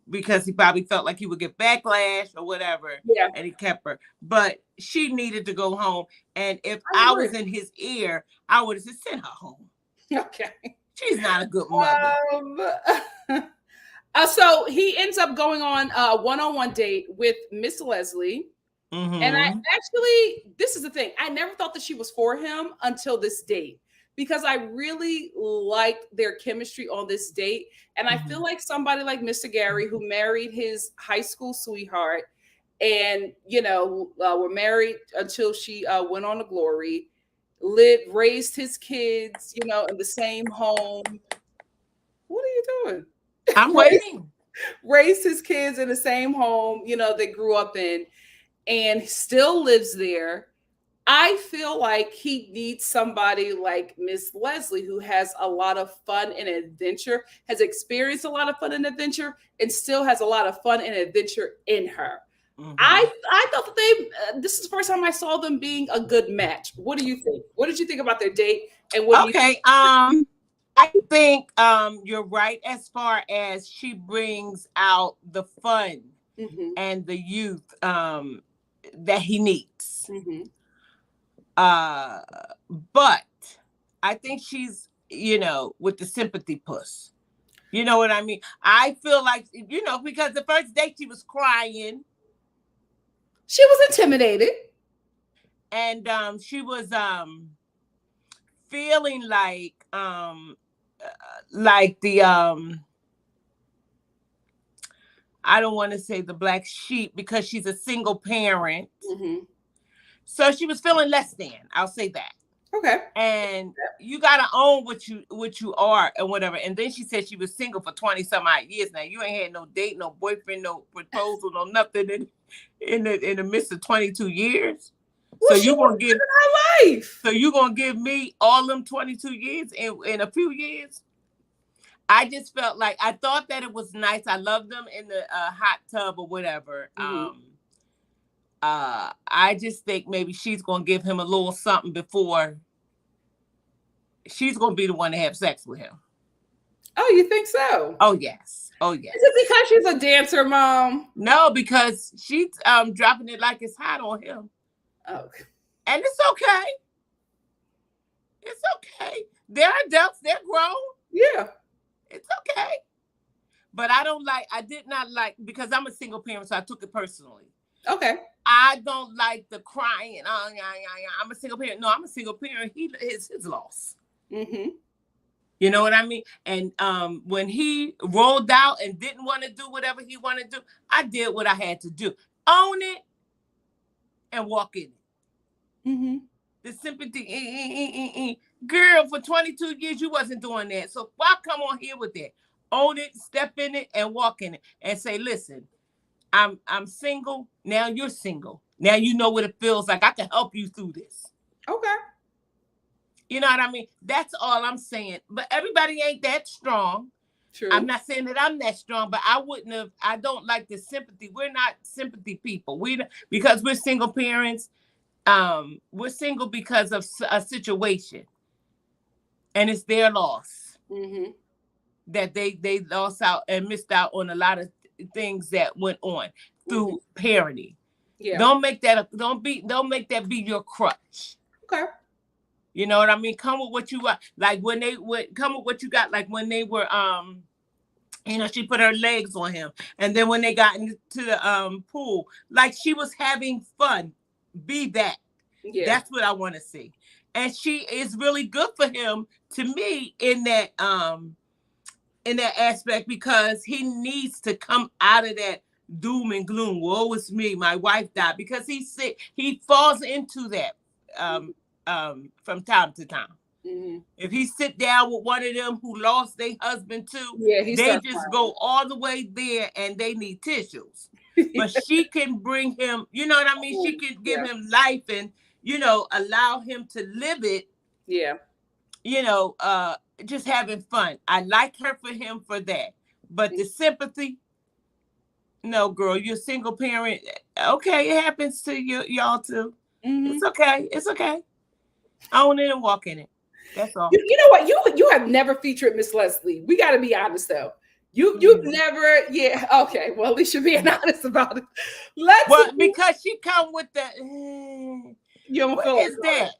because he probably felt like he would get backlash or whatever. Yeah. And he kept her. But she needed to go home. And if I was in his ear, I would have said, send her home. Okay. She's not a good mother. So he ends up going on a one-on-one date with Miss Leslie. And I actually, this is the thing, I never thought that she was for him until this date, because I really liked their chemistry on this date. And I feel like somebody like Mr. Gary, who married his high school sweetheart and, were married until she went on to glory, raised his kids, in the same home. What are you doing? I'm waiting. Raised his kids in the same home, they grew up in, and still lives there. I feel like he needs somebody like Miss Leslie, who has a lot of fun and adventure, has experienced a lot of fun and adventure, and still has a lot of fun and adventure in her. I thought that this is the first time I saw them being a good match. What do you think? What did you think about their date? And what do you think? I think you're right as far as she brings out the fun and the youth that he needs. But I think she's, with the sympathy puss. You know what I mean? I feel like, because the first date she was crying. She was intimidated. And she was feeling like the I don't want to say the black sheep because she's a single parent. So she was feeling less than. I'll say that. Okay. And you gotta own what you are and whatever. And then she said she was single for 20 some odd years. Now you ain't had no date, no boyfriend, no proposal, no nothing in the midst of 22 years. Well, so you gonna give her life. So you gonna give me all them 22 years in a few years? I just felt like I thought that it was nice. I loved them in the hot tub or whatever. I just think maybe she's gonna give him a little something before she's gonna be the one to have sex with him. Oh, you think so? Oh yes. Oh yes. Is it because she's a dancer, Mom? No, because she's dropping it like it's hot on him. Oh. And it's okay. It's okay. They're adults. They're grown. Yeah. It's okay. But I did not like, because I'm a single parent, so I took it personally. Okay. I don't like the crying. Oh, yeah. I'm a single parent. No, I'm a single parent. His loss. You know what I mean? And when he rolled out and didn't want to do whatever he wanted to do, I did what I had to do. Own it and walk in it. The sympathy. Girl, for 22 years, you wasn't doing that. So why come on here with that? Own it, step in it, and walk in it. And say, listen, I'm single. Now you're single. Now you know what it feels like. I can help you through this. Okay. You know what I mean? That's all I'm saying. But everybody ain't that strong. True. I'm not saying that I'm that strong, but I don't like the sympathy. We're not sympathy people. Because we're single parents. We're single because of a situation. And it's their loss. That they lost out and missed out on a lot of things that went on through parenting. Yeah. Don't make that be your crutch. Okay. You know what I mean? Come with what you want. Like when they would come with what you got, like when they were she put her legs on him. And then when they got into the pool, like she was having fun. Be that. Yeah. That's what I want to see. And she is really good for him, to me, in that aspect, because he needs to come out of that doom and gloom. Woe is me, my wife died, because he's sick. He falls into that from time to time. If he sit down with one of them who lost their husband too, they just go all the way there and they need tissues. But she can bring him, you know what I mean? She can give him life and, allow him to live it. Yeah. Just having fun. I like her for him for that. But the sympathy, No, girl, you're a single parent. Okay, it happens to y'all too. Mm-hmm. It's okay. It's okay. Own it and walk in it. That's all. You know what? You have never featured Miss Leslie. We got to be honest though. You've never, yeah. Okay, well at least you're being honest about it. Well, because she come with the. You don't What feel is that?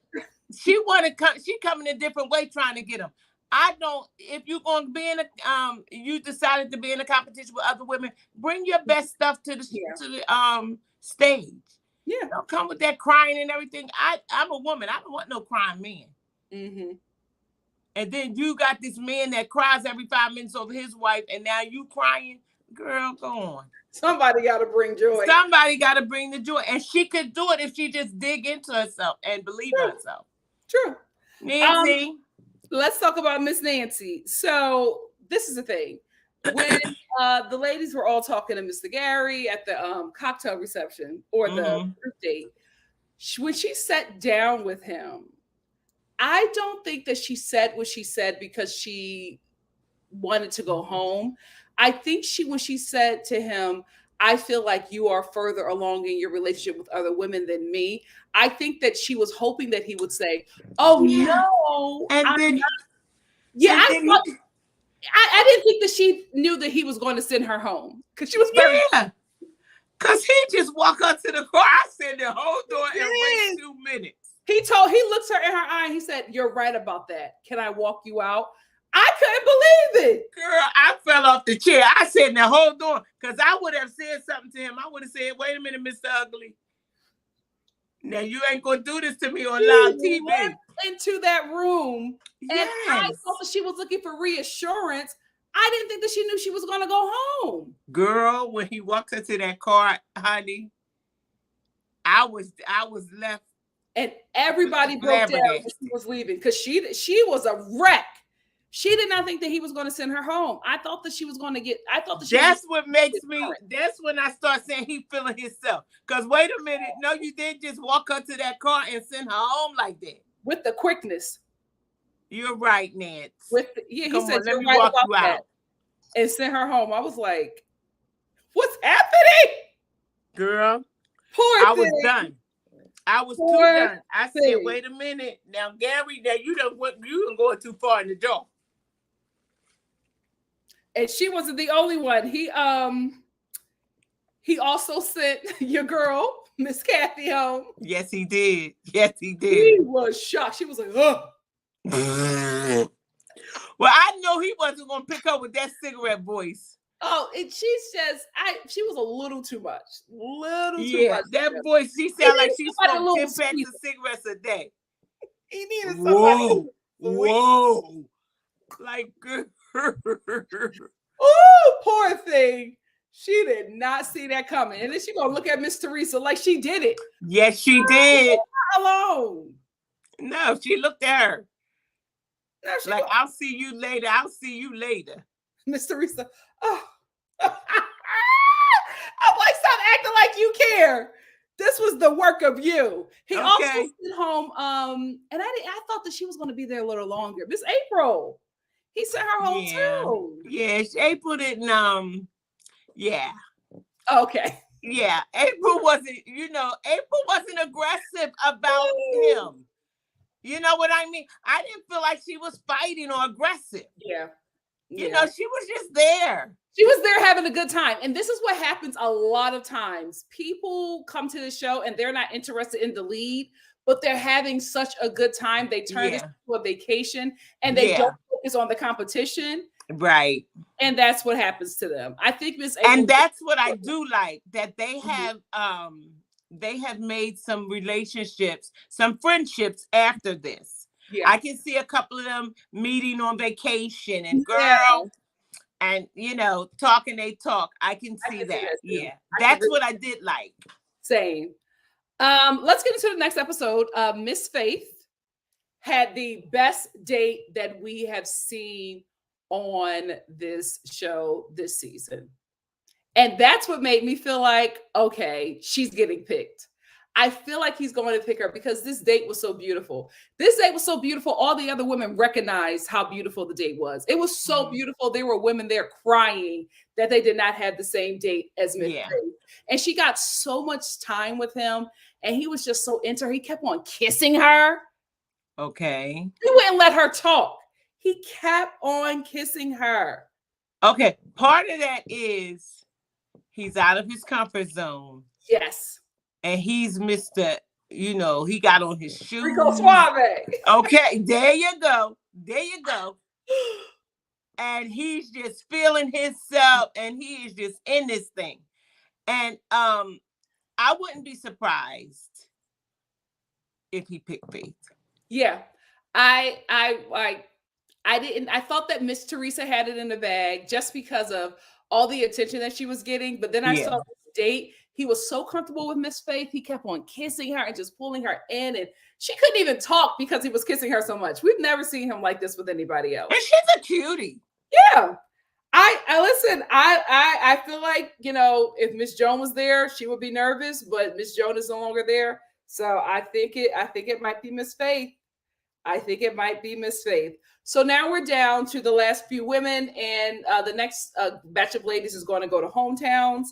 She want to come. She coming a different way, trying to get them. I don't. If you're going to be in a, you decided to be in a competition with other women, bring your best stuff to the stage. Yeah, Don't come with that crying and everything. I'm a woman. I don't want no crying man. Mm-hmm. And then you got this man that cries every 5 minutes over his wife, and now you crying. Girl, go on. Somebody got to bring joy. Somebody got to bring the joy. And she could do it if she just dig into herself and believe in herself. True. Nancy. Let's talk about Miss Nancy. So this is the thing. When the ladies were all talking to Mr. Gary at the cocktail reception or the group date, when she sat down with him, I don't think that she said what she said because she wanted to go home. I think when she said to him, I feel like you are further along in your relationship with other women than me. I think that she was hoping that he would say, oh no. And then, I didn't think that she knew that he was going to send her home. Because she was very because he just walked up to the car. I said the whole door and wait 2 minutes. He looks her in her eye and he said, you're right about that. Can I walk you out? I couldn't believe it. Girl, I fell off the chair. I said the whole door because I would have said something to him. I would have said, wait a minute, Mr. Ugly. Now you ain't going to do this to me on live TV. Went into that room and I thought that she was looking for reassurance. I didn't think that she knew she was going to go home. Girl, when he walked into that car, honey, I was left. And everybody broke down when she was leaving because she was a wreck. She did not think that he was going to send her home. I thought that she was going to get. I thought that. That's what makes me. That's when I start saying he feeling himself. Because wait a minute, no, you didn't just walk up to that car and send her home like that with the quickness. You're right, Nance. He said, let me walk you out and send her home. I was like, what's happening, girl? I was done. I was too done. I said, wait a minute. Now, Gary, you done going too far in the door. And she wasn't the only one. He also sent your girl, Miss Kathy, home. Yes, he did. Yes, he did. He was shocked. She was like, oh. Well, I know he wasn't going to pick up with that cigarette voice. Oh, and she was a little too much. Too much. That voice, she sounded like she smoked 10 packs of cigarettes a day. He needed somebody. Whoa. Like, oh, poor thing. She did not see that coming. And then she gonna look at Miss Teresa like she did it. Yes, she did. Alone. No, she looked at her. No, like, I'll see you later. I'll see you later. Miss Teresa. Oh. I'm like, stop acting like you care. This was the work of you. He also sent home. And I thought that she was going to be there a little longer. Miss April. He sent her home too. Yeah, April didn't. Yeah. Okay. Yeah, April wasn't aggressive about him. You know what I mean? I didn't feel like she was fighting or aggressive. Yeah. You know, she was just there. She was there having a good time. And this is what happens a lot of times. People come to the show and they're not interested in the lead, but they're having such a good time. They turn this into a vacation and they don't focus on the competition. Right. And that's what happens to them. I think Miss April, and that's what I do like, that they have made some relationships, some friendships after this. Yeah. I can see a couple of them meeting on vacation and and talking they talk. I can see that. Yeah. That's what I did like. Same. Let's get into the next episode. Miss Faith had the best date that we have seen on this show this season. And that's what made me feel like, okay, she's getting picked. I feel like he's going to pick her because this date was so beautiful. This date was so beautiful. All the other women recognized how beautiful the date was. It was so beautiful. There were women there crying that they did not have the same date as Miss Faith. And she got so much time with him. And he was just so into her. He kept on kissing her. Okay. He wouldn't let her talk. He kept on kissing her. Okay. Part of that is he's out of his comfort zone. Yes. And he's Mr. You know, he got on his shoes. Rico Suave. Okay, there you go. There you go. And he's just feeling himself, and he is just in this thing. And I wouldn't be surprised if he picked Faith. Yeah. I didn't. I thought that Miss Teresa had it in the bag just because of all the attention that she was getting. But then I saw this date. He was so comfortable with Miss Faith. He kept on kissing her and just pulling her in, and she couldn't even talk because he was kissing her so much. We've never seen him like this with anybody else. And she's a cutie. Yeah. I listen. I feel like, you know, if Miss Joan was there, she would be nervous, but Miss Joan is no longer there, so I think it might be Miss Faith. I think it might be Miss Faith. So now we're down to the last few women, and the next batch of ladies is going to go to hometowns.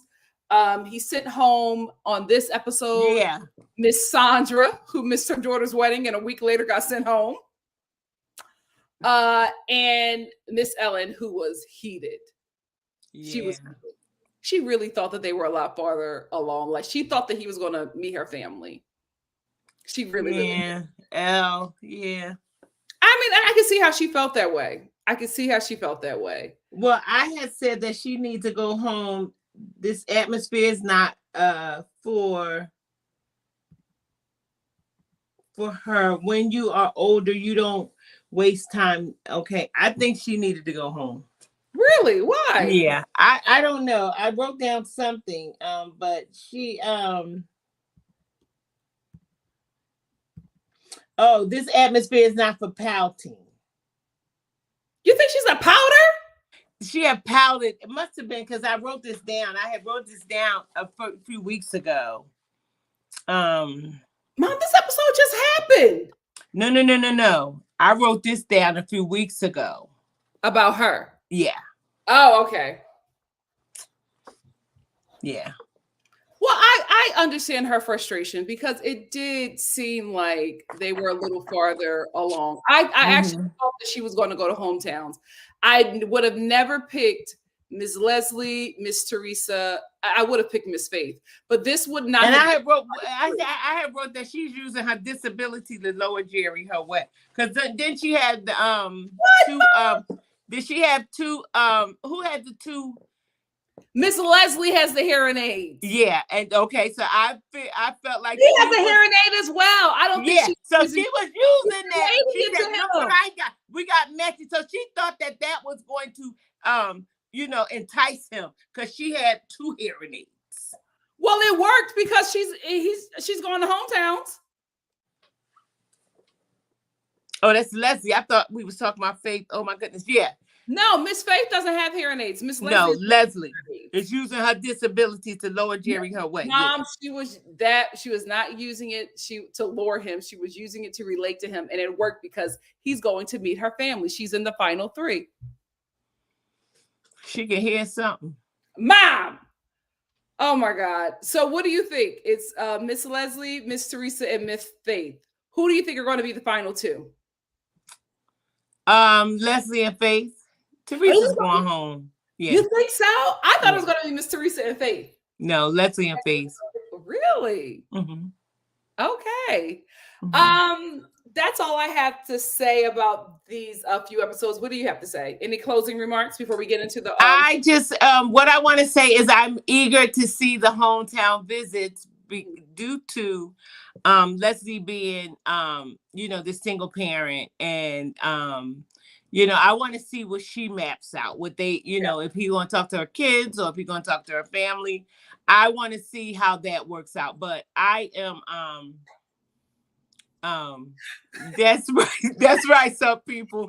He sent home on this episode. Yeah. Miss Sandra, who missed her daughter's wedding and a week later got sent home. And Miss Ellen, who was heated. Yeah. She really thought that they were a lot farther along. Like, she thought that he was going to meet her family. She really yeah. I mean, I can see how she felt that way. Well, I had said that she needs to go home. This atmosphere is not for her. When you are older, you don't waste time. Okay, I think she needed to go home. Really? Why? Yeah, I don't know. I wrote down something, but she oh, this atmosphere is not for pouting. You think she's a powder? She had pouted. It must have been because I wrote this down. I had wrote this down a few weeks ago. Mom, this episode just happened. No. I wrote this down a few weeks ago. About her? Yeah. Oh, okay. Yeah. Well, I understand her frustration because it did seem like they were a little farther along. I actually thought that she was going to go to hometowns. I would have never picked Miss Leslie, Miss Teresa. I would have picked Miss Faith, but this would not. And I had wrote that she's using her disability to lower Jerry her way. Because then she had two. Did she have two? Who had the two? Miss Leslie has the hearing aids. Yeah, and okay, so I felt like she has a hearing aid as well. I don't think she was using that. She said, "Look what I got. We got messy." So she thought that was going to entice him because she had two hearing aids. Well, it worked because she's going to hometowns. Oh, that's Leslie. I thought we was talking about Faith. Oh my goodness, yeah. No, Miss Faith doesn't have hearing aids. Leslie is using her disability to lower Jerry her way. Mom, she was not using it to lure him. She was using it to relate to him, and it worked because he's going to meet her family. She's in the final 3. She can hear something. Mom. Oh my God. So what do you think? It's Miss Leslie, Miss Teresa, and Miss Faith. Who do you think are going to be the final 2? Leslie and Faith. Teresa's going home. Yeah. You think so? I thought it was going to be Miss Teresa and Faith. No, Leslie and Faith. Really? Mm-hmm. Okay. Mm-hmm. That's all I have to say about these few episodes. What do you have to say? Any closing remarks before we get into the? I just what I want to say is I'm eager to see the hometown visits due to Leslie being this single parent, and I want to see what she maps out. What they, if he's going to talk to her kids or if he's going to talk to her family. I want to see how that works out. But I am that's right. That's right, some people.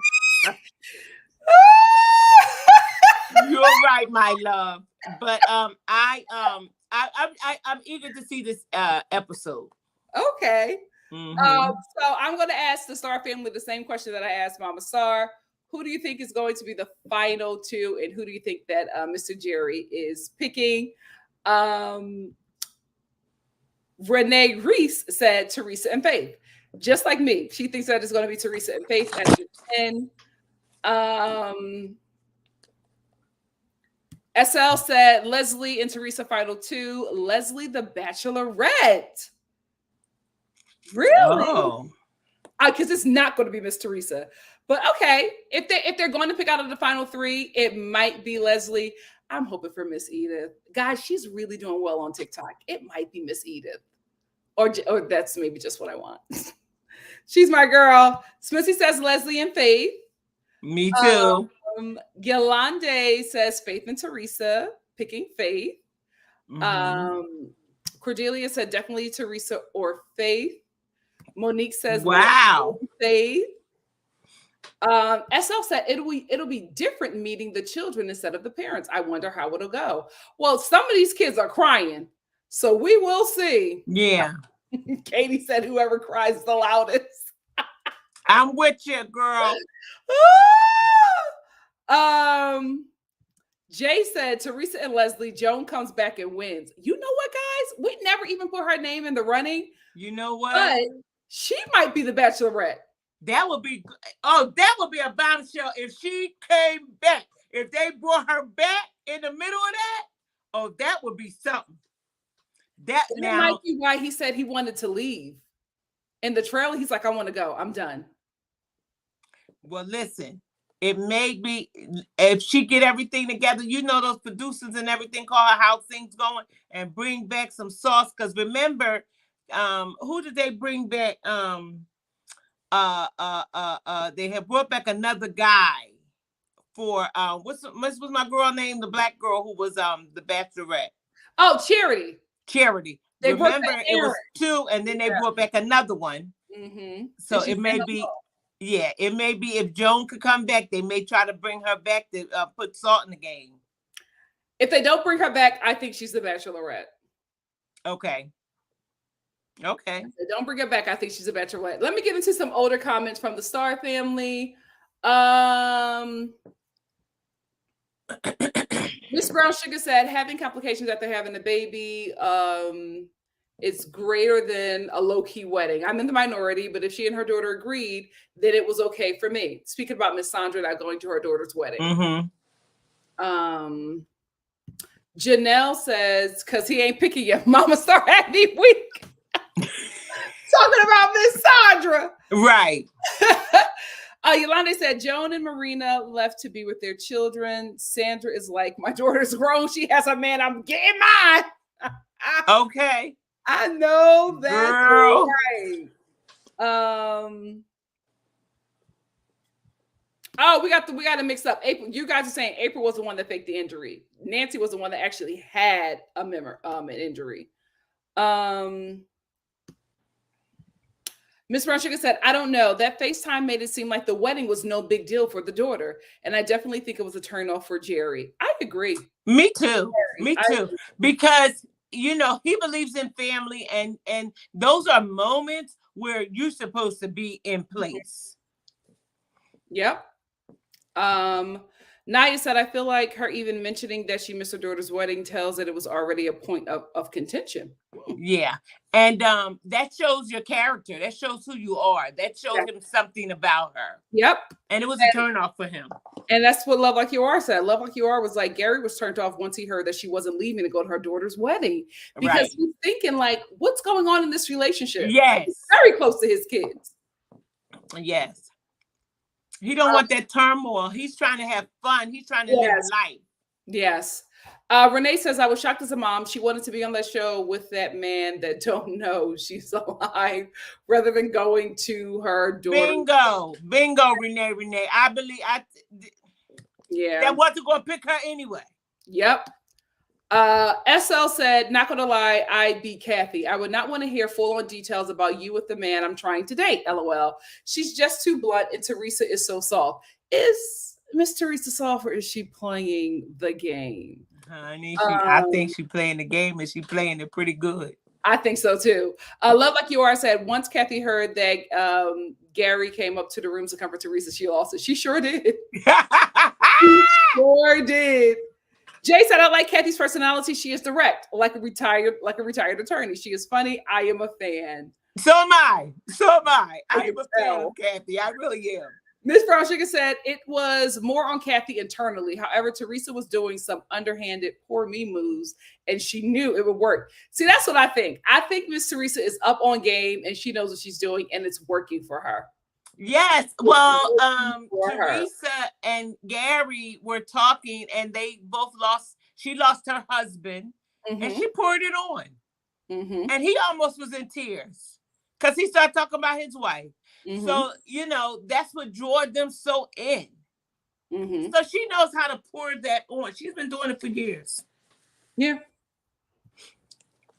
You're right, my love. But I'm eager to see this episode. Okay. Mhm. So I'm going to ask the Star family the same question that I asked Mama Star. Who do you think is going to be the final two, and who do you think that Mr. Jerry is picking? Um, Renee Reese said Teresa and Faith, just like me. She thinks that it's going to be Teresa and Faith at the end. SL said Leslie and Teresa final two. Leslie the Bachelorette. Really? Oh. Because it's not going to be Miss Teresa. But okay, if they're going to pick out of the final three, it might be Leslie. I'm hoping for Miss Edith. Guys, she's really doing well on TikTok. It might be Miss Edith. Or that's maybe just what I want. She's my girl. Smithy says Leslie and Faith. Me too. Yolande says Faith and Teresa, picking Faith. Mhm. Cordelia said definitely Teresa or Faith. Monique says wow. Faith. SL said it'll be different meeting the children instead of the parents. I wonder how it'll go. Well, some of these kids are crying, so we will see. Yeah. Katie said whoever cries the loudest. I'm with you, girl. Jay said Teresa and Leslie. Joan comes back and wins. You know what, guys? We never even put her name in the running. You know what? But she might be the Bachelorette. That would be a bombshell if she came back. If they brought her back in the middle of that, that would be something. That might be why he said he wanted to leave. In the trailer, he's like, I want to go. I'm done. Well, listen, it may be if she get everything together, those producers and everything call her how things going and bring back some sauce. Because remember, who did they bring back? They have brought back another guy for what's my girl name? The black girl who was the Bachelorette. Oh, Charity. They remember it was two, and then they brought back another one. Mm-hmm. So it may be, it may be if Joan could come back, they may try to bring her back to put salt in the game. If they don't bring her back, I think she's the Bachelorette. Okay. If they don't bring her back, I think she's a Bachelorette. Let me get into some older comments from the Star family. Miss Brown Sugar said having complications after having a baby it's greater than a low-key wedding. I'm in the minority, but if she and her daughter agreed, then it was okay for me. Speaking about Miss Sandra not going to her daughter's wedding. Mm-hmm. Janelle says, because he ain't picking you, Mama Star any week. Talking about Miss Sandra. Right. Yolanda said Joan and Marina left to be with their children. Sandra is like, my daughter's grown. She has a man. I'm getting mine. Okay. I know that's girl. Right. Oh, we got to mix up. April, you guys are saying April was the one that faked the injury. Nancy was the one that actually had an injury. Miss Brown Sugar said, I don't know. That FaceTime made it seem like the wedding was no big deal for the daughter. And I definitely think it was a turnoff for Jerry. I agree. Me too. Because, he believes in family and those are moments where you're supposed to be in place. Yep. Naya said, I feel like her even mentioning that she missed her daughter's wedding tells that it was already a point of contention. Yeah. And that shows your character. That shows who you are. That shows him something about her. Yep. And it was a turn off for him. And that's what Love Like You Are said. Love Like You Are was like, Gary was turned off once he heard that she wasn't leaving to go to her daughter's wedding. Because he's thinking like, what's going on in this relationship? Yes. He's very close to his kids. Yes. He don't want that turmoil. He's trying to have fun. He's trying to live life. Yes. Renee says, I was shocked as a mom. She wanted to be on that show with that man that don't know she's alive rather than going to her daughter. Bingo, Renee. I believe that wasn't going to pick her anyway. Yep. SL said, not gonna lie, I'd be Kathy. I would not want to hear full-on details about you with the man I'm trying to date. LOL. She's just too blunt, and Teresa is so soft. Is Miss Teresa soft, or is she playing the game? Honey, I think she's playing the game, and she's playing it pretty good. I think so too. Love Like You Are said, once Kathy heard that Gary came up to the room to comfort Teresa, she sure did. She sure did. Jay said, I like Kathy's personality. She is direct, like a retired attorney. She is funny. I am a fan. So am I. I am a fan of Kathy. I really am. Miss Brown Sugar said it was more on Kathy internally. However, Teresa was doing some underhanded poor me moves and she knew it would work. See, that's what I think. I think Miss Teresa is up on game and she knows what she's doing and it's working for her. Yes. Well, Teresa and Gary were talking and they both she lost her husband and she poured it on. And he almost was in tears because he started talking about his wife. So, that's what drew them so in. So she knows how to pour that on. She's been doing it for years. Yeah.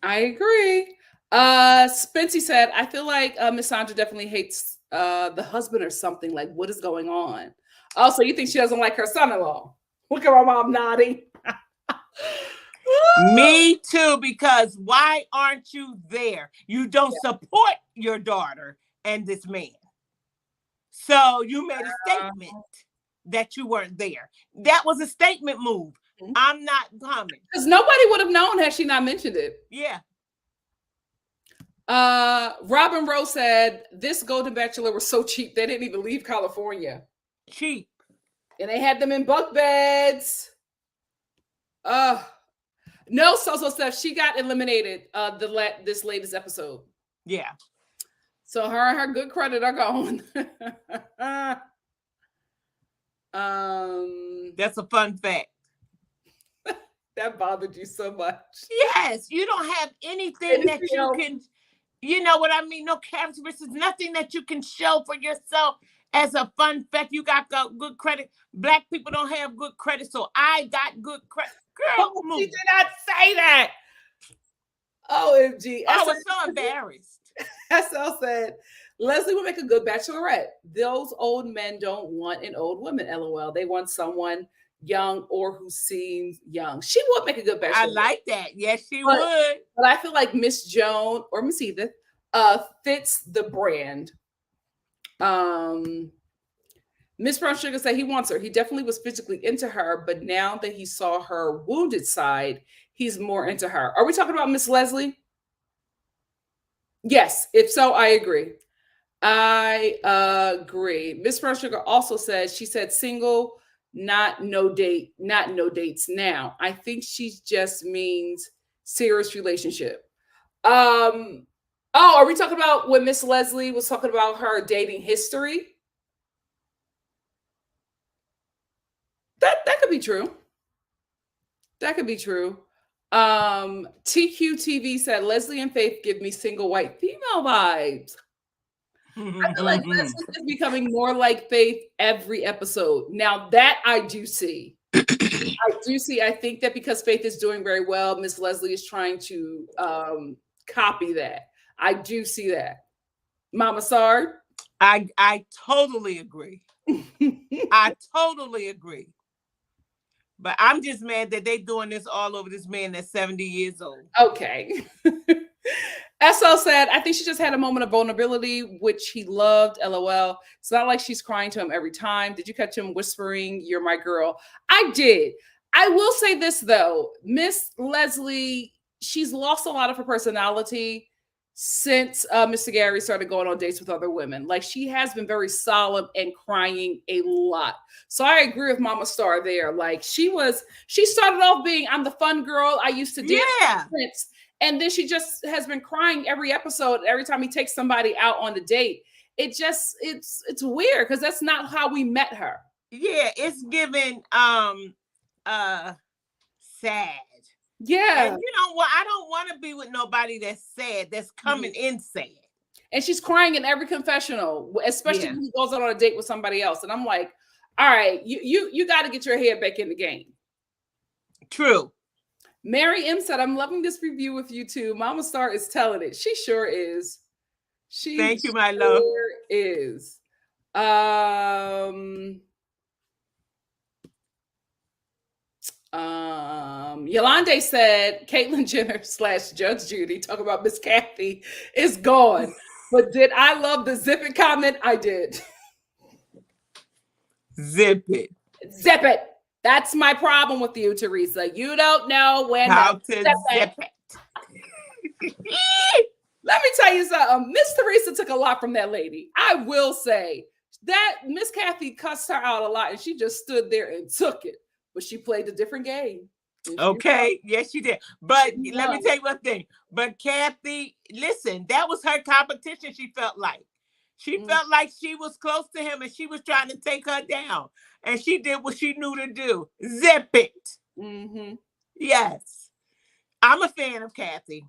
I agree. Spency said, I feel like Miss Sandra definitely hates the husband or something. Like, what is going on? Also, you think she doesn't like her son-in-law? Look at my mom nodding. Me too, because why aren't you there? You don't support your daughter and this man. So you made a statement that you weren't there. That was a statement move. I'm not coming. Because nobody would have known had she not mentioned it. Yeah. Robin Rose said, this Golden Bachelor was so cheap, they didn't even leave California. Cheap. And they had them in bunk beds. No, so Steph, she got eliminated this latest episode. Yeah. So her and her good credit are gone. That's a fun fact. That bothered you so much. Yes, you don't have anything that you can, you know what I mean? No characteristics, nothing that you can show for yourself as a fun fact. You got good credit. Black people don't have good credit, so I got good credit. Girl, she did not say that. OMG. I was so embarrassed. SL said, Leslie would make a good bachelorette. Those old men don't want an old woman, LOL. They want someone young or who seems young. She would make a good bachelorette. I like that. Yes, she would. But I feel like Miss Joan or Miss Edith fits the brand. Miss Brown Sugar said he wants her. He definitely was physically into her, but now that he saw her wounded side, he's more into her. Are we talking about Miss Leslie? Yes. If so, I agree. Miss Brown Sugar also said, she said single, not no dates now. I think she just means serious relationship. Oh, are we talking about when Miss Leslie was talking about her dating history? That could be true. That could be true. TQTV said Leslie and Faith give me single white female vibes. I feel like Leslie is becoming more like Faith every episode. Now that I do see. I think that because Faith is doing very well, Miss Leslie is trying to copy that. I do see that. Mama Sard? I totally agree. I totally agree. But I'm just mad that they doing this all over this man that's 70 years old. Okay. SL said, I think she just had a moment of vulnerability, which he loved, LOL. It's not like she's crying to him every time. Did you catch him whispering, you're my girl? I did. I will say this, though. Miss Leslie, she's lost a lot of her personality since Mr. Gary started going on dates with other women. Like, she has been very solemn and crying a lot. So I agree with Mama Star there. Like, she started off being, I'm the fun girl. I used to dance with Prince. And then she just has been crying every episode, every time he takes somebody out on a date. It's weird because that's not how we met her. Yeah, it's given sad. Yeah. And you know what? I don't want to be with nobody that's sad, that's coming in sad. And she's crying in every confessional, especially when he goes out on a date with somebody else. And I'm like, all right, you got to get your head back in the game. True. Mary M said, I'm loving this review with you too. Mama Star is telling it. She sure is. Thank you, my love. Is. Yolande said Caitlyn Jenner / Judge Judy, talk about Miss Kathy, is gone. But did I love the zip it comment? I did. Zip it. Zip it. That's my problem with you, Teresa. You don't know when How to to zip zip it. Let me tell you something. Miss Teresa took a lot from that lady. I will say that Miss Kathy cussed her out a lot and she just stood there and took it. But she played a different game. Okay, yes, she did. But She let me won. tell you one thing. But Kathy, listen, that was her competition. She felt like felt like she was close to him and she was trying to take her down. And she did what she knew to do. Zip it. Mm-hmm. Yes. I'm a fan of Kathy.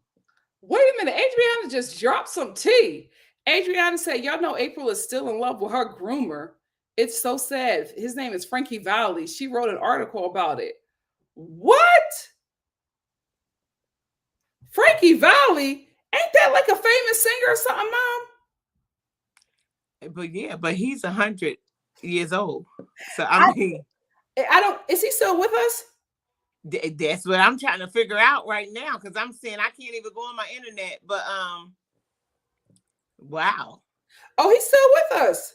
Wait a minute. Adriana just dropped some tea. Adriana said, y'all know April is still in love with her groomer. It's so sad. His name is Frankie Valli. She wrote an article about it. What? Frankie Valli? Ain't that like a famous singer or something, Mom? But yeah, but he's 100 years old. So I mean, I don't. Is he still with us? that's what I'm trying to figure out right now because I'm saying I can't even go on my internet. But wow. Oh, he's still with us.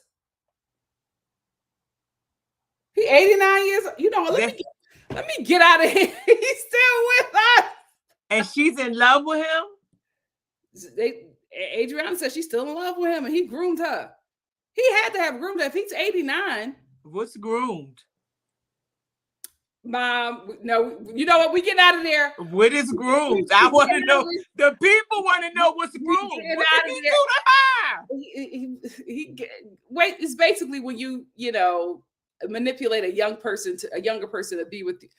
He 89 years. You know what? Let me get out of here. He's still with us. And she's in love with him? Adriana said she's still in love with him and he groomed her. He had to have groomed her. If he's 89. What's groomed? Mom, no, you know what? We get out of there. What is groomed? I want to know. The people want to know what's groomed. What did he do to her? Wait, it's basically when you manipulate a younger person to be with you.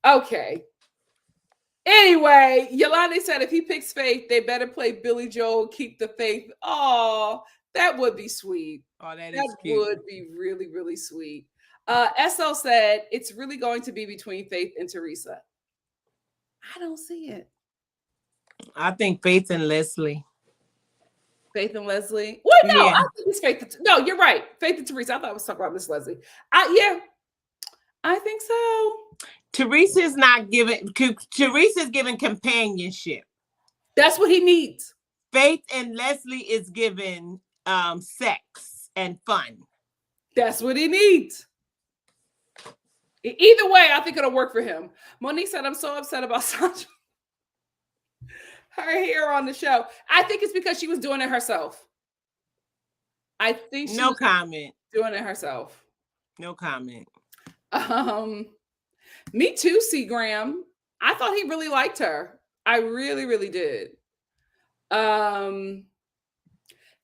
Okay. Anyway, Yolande said if he picks Faith, they better play Billy Joel, Keep the Faith. Oh, that would be sweet. Oh, that would be really, really sweet. SL said it's really going to be between Faith and Teresa. I don't see it. I think Faith and Leslie. Faith and Leslie? Well, no, yeah. I think it's Faith. No, you're right. Faith and Teresa. I thought I was talking about Miss Leslie. Yeah, I think so. Teresa's giving companionship. That's what he needs. Faith and Leslie is giving sex and fun. That's what he needs. Either way, I think it'll work for him. Monique said, I'm so upset about Sandra. Her here on the show. I think it's because she was doing it herself. I think she was doing it herself. No comment. Me too, C. Graham. I thought he really liked her. I really, really did.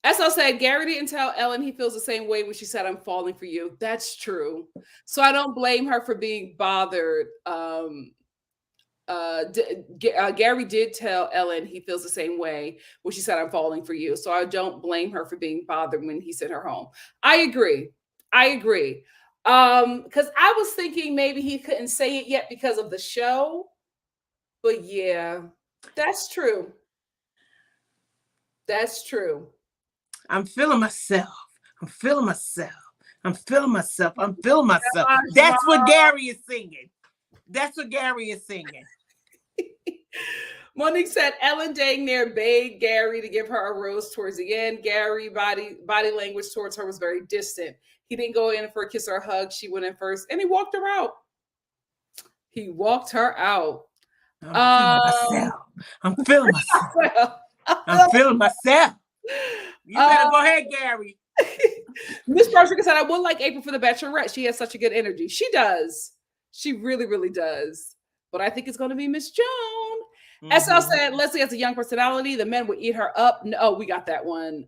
SL said, Gary didn't tell Ellen he feels the same way when she said, I'm falling for you. That's true. So I don't blame her for being bothered. Gary did tell Ellen he feels the same way when she said, I'm falling for you. So I don't blame her for being bothered when he sent her home. I agree. Because I was thinking maybe he couldn't say it yet because of the show. But yeah, that's true. That's true. I'm feeling myself. That's what Gary is singing. Monique said Ellen dang near begged Gary to give her a rose towards the end. Gary body language towards her was very distant. He didn't go in for a kiss or a hug. She went in first and he walked her out. I'm feeling myself. You better go ahead, Gary. Miss Patricia said, I would like April for the Bachelorette. She has such a good energy. She does. She really, really does. But I think it's going to be Miss Joan. Mm-hmm. SL said, Leslie has a young personality. The men would eat her up. No, we got that one.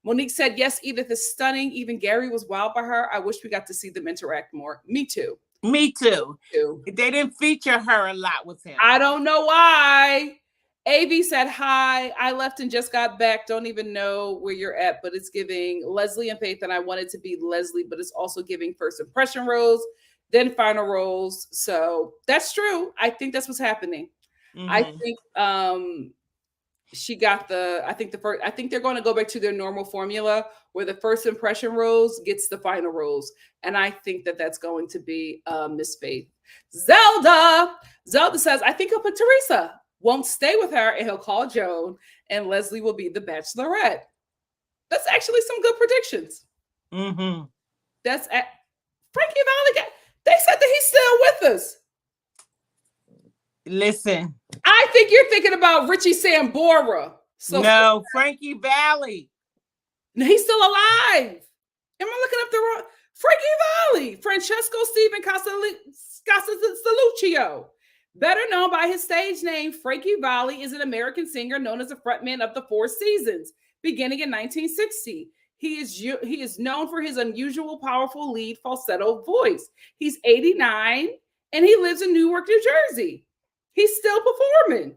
Monique said, yes, Edith is stunning. Even Gary was wild by her. I wish we got to see them interact more. Me too. They didn't feature her a lot with him. I don't know why. AV said, hi, I left and just got back. Don't even know where you're at, but it's giving Leslie and Faith, and I wanted to be Leslie, but it's also giving first impression roles, then final roles. So that's true. I think that's what's happening. Mm-hmm. I think I think they're going to go back to their normal formula where the first impression rose gets the final rose. And I think that that's going to be Miss Faith. Zelda says, I think he'll put Teresa. Won't stay with her, and he'll call Joan, and Leslie will be the Bachelorette. That's actually some good predictions. Mm-hmm. That's at Frankie Valli. They said that he's still with us. Listen, I think you're thinking about Richie Sambora. No, Frankie Valli. He's still alive. Am I looking up the wrong? Frankie Valli, Francesco Stephen Castelluccio, better known by his stage name, Frankie Valli is an American singer known as the frontman of the Four Seasons, beginning in 1960. He is known for his unusual, powerful lead falsetto voice. He's 89 and he lives in Newark, New Jersey. He's still performing.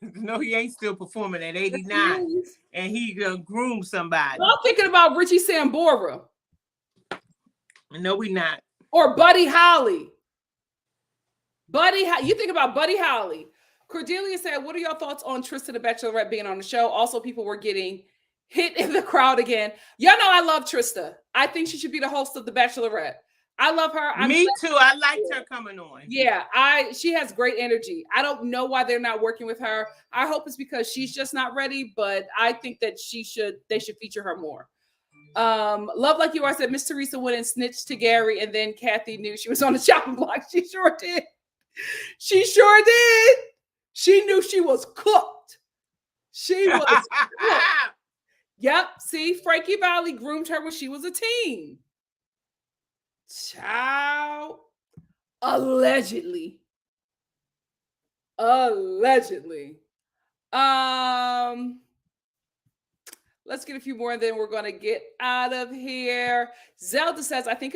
No, he ain't still performing at 89. And he gonna groom somebody. I'm thinking about Richie Sambora. No, we not. Or Buddy Holly. You think about Buddy Holly. Cordelia said, what are your thoughts on Tristan the Bachelorette being on the show? Also, people were getting hit in the crowd again. Y'all know I love Trista. I think she should be the host of the Bachelorette. I love her. Me too. I liked her coming on. Yeah, she has great energy. I don't know why they're not working with her. I hope it's because she's just not ready, but I think that they should feature her more. Love Like You Are said Miss Teresa went and snitched to Gary, and then Kathy knew she was on the chopping block. She sure did. She sure did. She knew she was cooked. She was cooked. Yep. See, Frankie Valli groomed her when she was a teen. Child. Allegedly. Let's get a few more and then we're going to get out of here. Zelda says, I think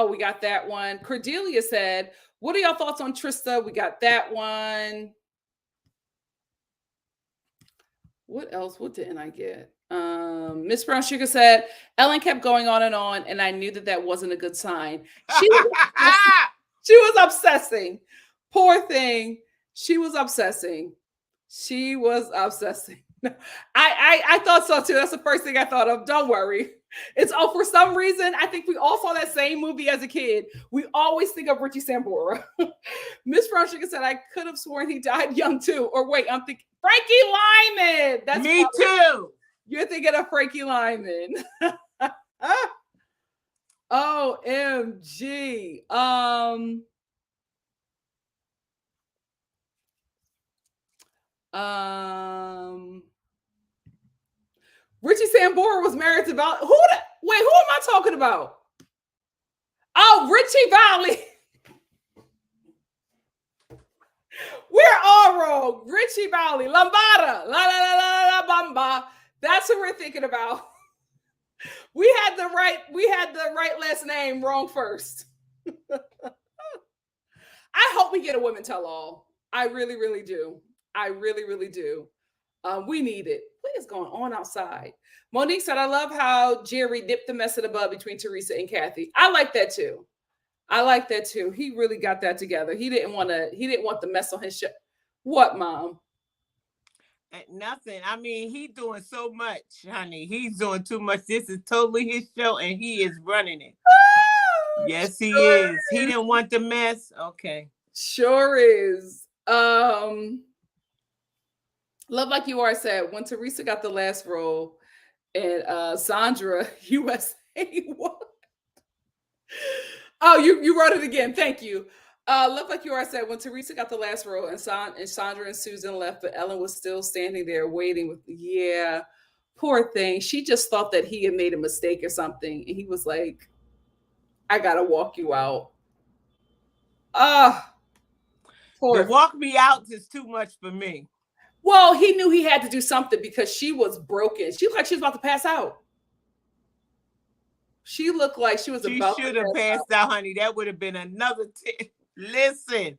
we got that one. Cordelia said, what are y'all thoughts on Trista? We got that one. What else? What didn't I get? Miss Brown Sugar said, Ellen kept going on, and I knew that was wasn't a good sign. She was obsessing. Poor thing. She was obsessing. I thought so too. That's the first thing I thought of. Don't worry. For some reason, I think we all saw that same movie as a kid. We always think of Richie Sambora. Miss Brown Sugar said, I could have sworn he died young too. Or wait, I'm thinking Frankie Lyman. That's me too. You're thinking of Frankie Lyman. OMG. Richie Sambora was married to who am I talking about? Oh, Richie Valli. We're all wrong. Richie Valli, Lambada, la la la la la bamba. That's who we're thinking about. We had the right last name wrong first. I hope we get a women tell all. I really, really do. I really, really do. We need it. What is going on outside? Monique said, I love how Jerry dipped the mess in the bud between Teresa and Kathy. I like that too. He really got that together. He didn't want the mess on his show. What, Mom? Nothing. I mean, he's doing so much, honey. He's doing too much. This is totally his show, and he is running it. Yes, he is. He didn't want the mess. Okay. Sure is. Love Like You Are said, when Teresa got the last role and Sandra USA won. Oh, you wrote it again. Thank you. Love Like You Are said, when Teresa got the last role and Sandra and Susan left, but Ellen was still standing there waiting poor thing. She just thought that he had made a mistake or something. And he was like, I got to walk you out. The walk me out is too much for me. Well, he knew he had to do something because she was broken. She looked like she was about to pass out. She looked like she was about to pass out. She should have passed out, honey. That would have been another listen,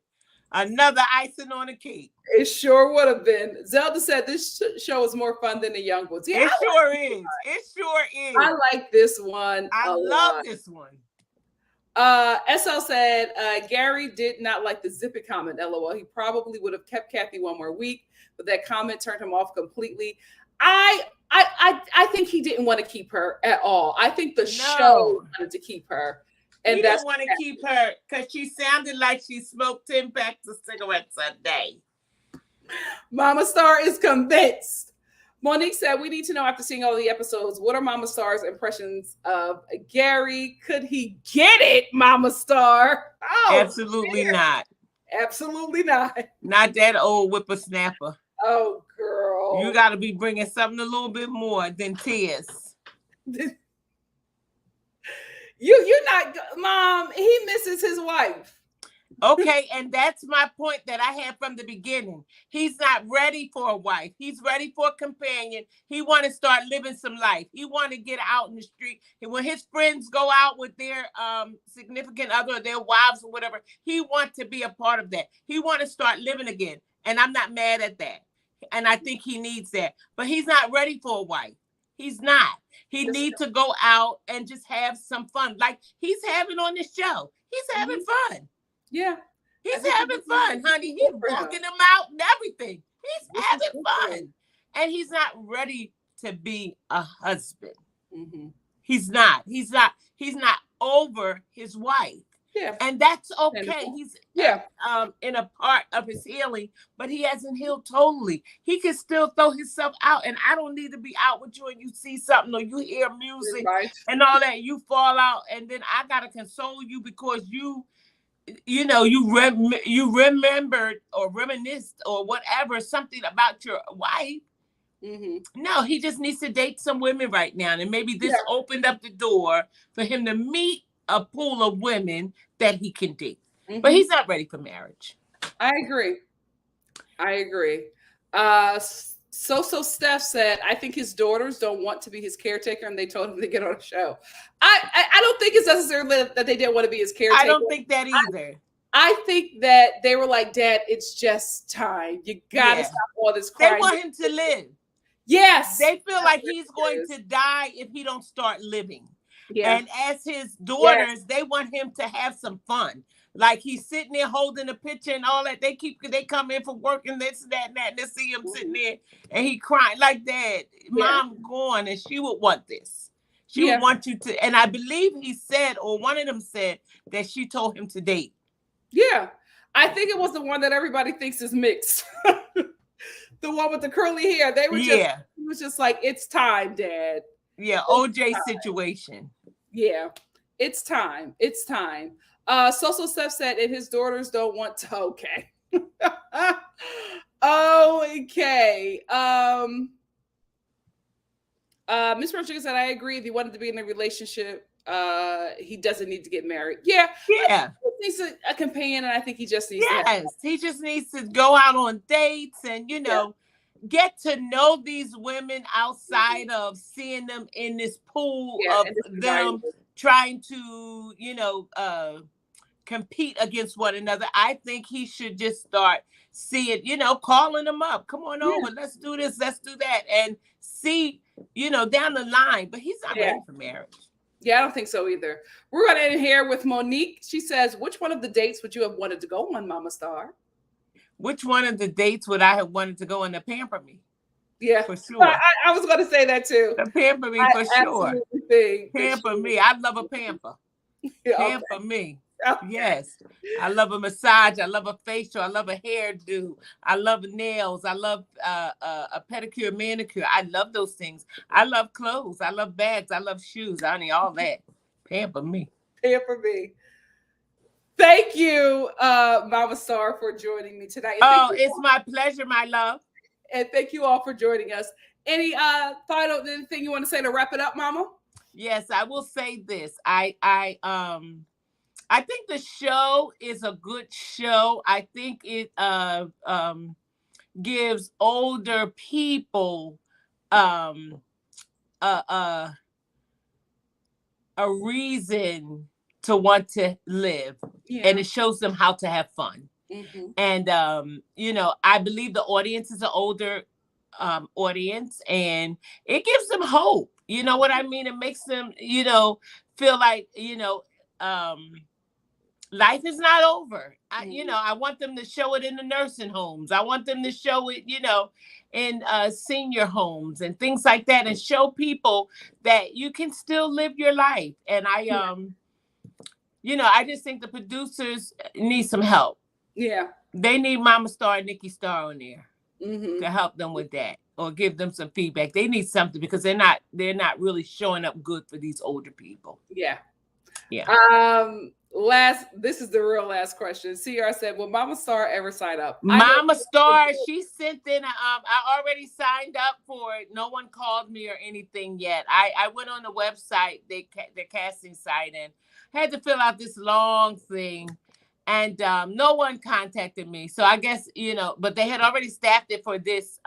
another icing on the cake. It sure would have been. Zelda said this show is more fun than the Young Ones. Yeah, it sure is. It sure is. I like this one. I love this one. SL said Gary did not like the zip it comment. LOL. He probably would have kept Kathy one more week, but that comment turned him off completely. I think he didn't want to keep her at all. I think the show wanted to keep her. He that's didn't want to keep her because she sounded like she smoked 10 packs of cigarettes a day. Mama Star is convinced. Monique said, we need to know after seeing all the episodes, what are Mama Star's impressions of Gary? Could he get it, Mama Star? Oh, absolutely dear. Not. Absolutely not. Not that old whippersnapper. Oh, girl. You got to be bringing something a little bit more than tears. You're not, Mom, he misses his wife. Okay, and that's my point that I had from the beginning. He's not ready for a wife. He's ready for a companion. He want to start living some life. He want to get out in the street. And when his friends go out with their significant other, their wives or whatever, he want to be a part of that. He want to start living again. And I'm not mad at that. And I think he needs that. But he's not ready for a wife. He's not. He needs to go out and just have some fun. Like he's having on this show. He's having fun. Yeah. He's having fun, honey. He's walking them out and everything. He's having fun. And he's not ready to be a husband. Mm-hmm. He's not over his wife. Yeah. And that's okay. He's in a part of his healing, but he hasn't healed totally. He can still throw himself out. And I don't need to be out with you and you see something or you hear music and all that. You fall out and then I gotta console you because you remembered or reminisced or whatever, something about your wife. Mm-hmm. No, he just needs to date some women right now. And maybe this opened up the door for him to meet a pool of women that he can date. Mm-hmm. But he's not ready for marriage. I agree. So Steph said, I think his daughters don't want to be his caretaker and they told him to get on a show. I don't think it's necessarily that they didn't want to be his caretaker. I don't think that either. I think that they were like, Dad, it's just time. You got to stop all this crying. They want him to live. Yes. They feel like he's going to die if he don't start living. Yeah. And as his daughters, they want him to have some fun. Like he's sitting there holding a picture and all that. They come in from work and this, that, and that. And they see him sitting there and he crying like that. Mom gone and she would want this. She would want you to. And I believe he said, or one of them said that she told him to date. Yeah. I think it was the one that everybody thinks is mixed. The one with the curly hair. They were it was just like, it's time, Dad. Yeah. OJ situation. Yeah. It's time. It's time. So Steph said, if his daughters don't want to, okay. Okay. Miss Rodriguez said, I agree. If he wanted to be in a relationship, he doesn't need to get married. Yeah. Yeah. He needs a companion, and I think he just needs he just needs to go out on dates and, get to know these women outside of seeing them in this pool of them trying to, compete against one another. I think he should just start seeing, calling them up. Come on over. Let's do this. Let's do that. And see, down the line. But he's not ready for marriage. Yeah, I don't think so either. We're going to end here with Monique. She says, which one of the dates would you have wanted to go on, Mama Star? Which one of the dates would I have wanted to go on to pamper me? Yeah, for sure. I was going to say that too. The pamper me for sure. Pamper me. I love a pamper. Pamper me. Okay. Yes. I love a massage. I love a facial. I love a hairdo. I love nails. I love a pedicure, manicure. I love those things. I love clothes. I love bags. I love shoes. I need all that. Pamper me. Pamper me. Thank you, Mama Star, for joining me tonight. It's my pleasure, my love. And thank you all for joining us. Any final thing you want to say to wrap it up, Mama? Yes, I will say this. I think the show is a good show. I think it gives older people a reason to want to live, and it shows them how to have fun. Mm-hmm. And I believe the audience is an older audience, and it gives them hope. You know what I mean? It makes them, feel like, life is not over. I want them to show it in the nursing homes. I want them to show it, in senior homes and things like that, and show people that you can still live your life. And I just think the producers need some help. Yeah. They need Momma.Star and NikkiNicoleStar on there Mm-hmm. to help them with that, or give them some feedback. They need something because they're not really showing up good for these older people. Yeah. Yeah. This is the real last question. CR said, will Momma.Star ever sign up? Momma.Star, she sent in I already signed up for it. No one called me or anything yet. I went on the website, the casting site, and had to fill out this long thing, and no one contacted me. So I guess, but they had already staffed it for this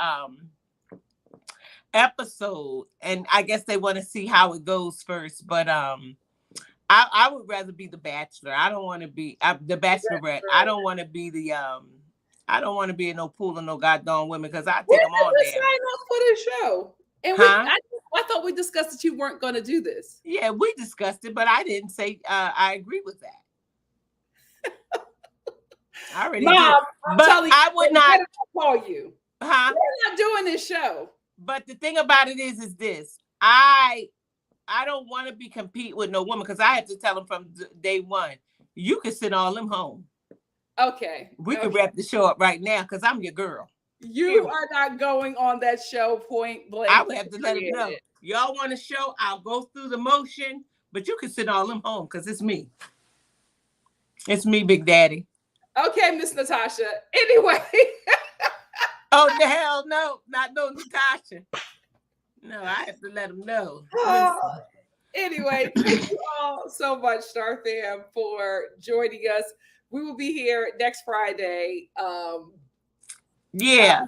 episode, and I guess they want to see how it goes first. But I would rather be the Bachelor. I don't want to be the Bachelorette. I don't want to be the I don't want to be in no pool of no goddamn women, because I take them all down. Sign up for the show. And I thought we discussed that you weren't going to do this. Yeah, we discussed it, but I didn't say I agree with that. I already Mom, did. But I would not call you. We're not doing this show. But the thing about it is this. I don't want to be compete with no woman, because I have to tell them from day one, you can send all them home. Okay. We can wrap the show up right now, because I'm your girl. You are not going on that show point blank. I would have to let them know. Y'all want a show? I'll go through the motion, but you can send all them home, because it's me. It's me, Big Daddy. Okay, Miss Natasha. Anyway. Oh, the hell no. Not no Natasha. No, I have to let them know. Anyway, thank you all so much, Star Fam, for joining us. We will be here next Friday. Yeah.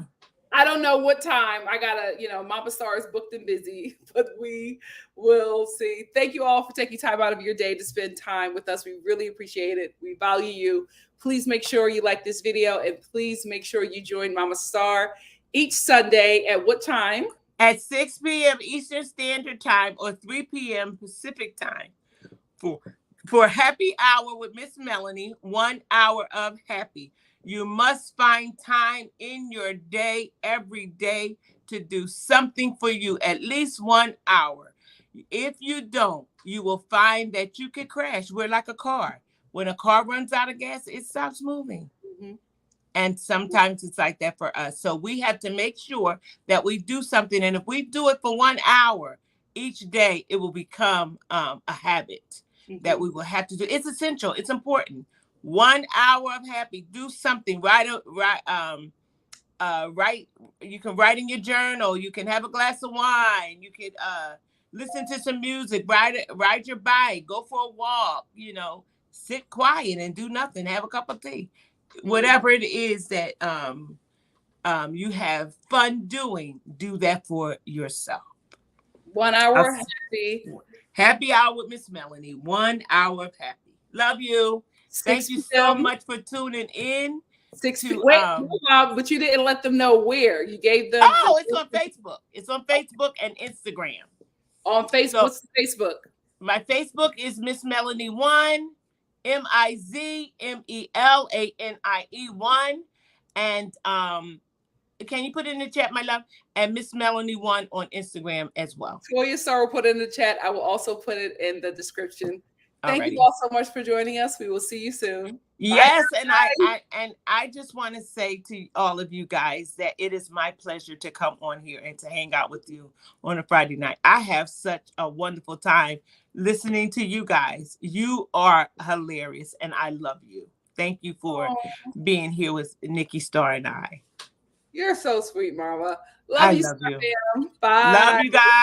I don't know what time. I gotta, Momma.Star is booked and busy, but we will see. Thank you all for taking time out of your day to spend time with us. We really appreciate it. We value you. Please make sure you like this video, and please make sure you join Momma.Star each Sunday at what time? At 6 p.m. Eastern Standard Time or 3 p.m. Pacific Time for Happy Hour with Miss Melanie, 1 hour of happy. You must find time in your day, every day, to do something for you, at least 1 hour. If you don't, you will find that you could crash. We're like a car. When a car runs out of gas, it stops moving. Mm-hmm. And sometimes it's like that for us. So we have to make sure that we do something. And if we do it for 1 hour each day, it will become a habit that we will have to do. It's essential. It's important. 1 hour of happy. Do something. Write. You can write in your journal. You can have a glass of wine. You could listen to some music. Ride your bike. Go for a walk. Sit quiet and do nothing. Have a cup of tea. Whatever it is that you have fun doing, do that for yourself. 1 hour happy. Happy hour with Miss Melanie. 1 hour of happy. Love you. Thank you so much for tuning in. But you didn't let them know where. You gave them. Oh, it's on Facebook. It's on Facebook and Instagram. On Facebook, so, what's the Facebook? My Facebook is Miss Melanie 1. MIZMELANIE 1, and can you put it in the chat, my love? And Miss Melanie 1 on Instagram as well. NikkiNicoleStar will put it in the chat. I will also put it in the description. Thank you all so much for joining us. We will see you soon. Yes, bye. And I just want to say to all of you guys that it is my pleasure to come on here and to hang out with you on a Friday night. I have such a wonderful time listening to you guys. You are hilarious, and I love you. Thank you for being here with NikkiNicoleStar and I. You're so sweet, Mama. Love you. Fam. Bye. Love you guys.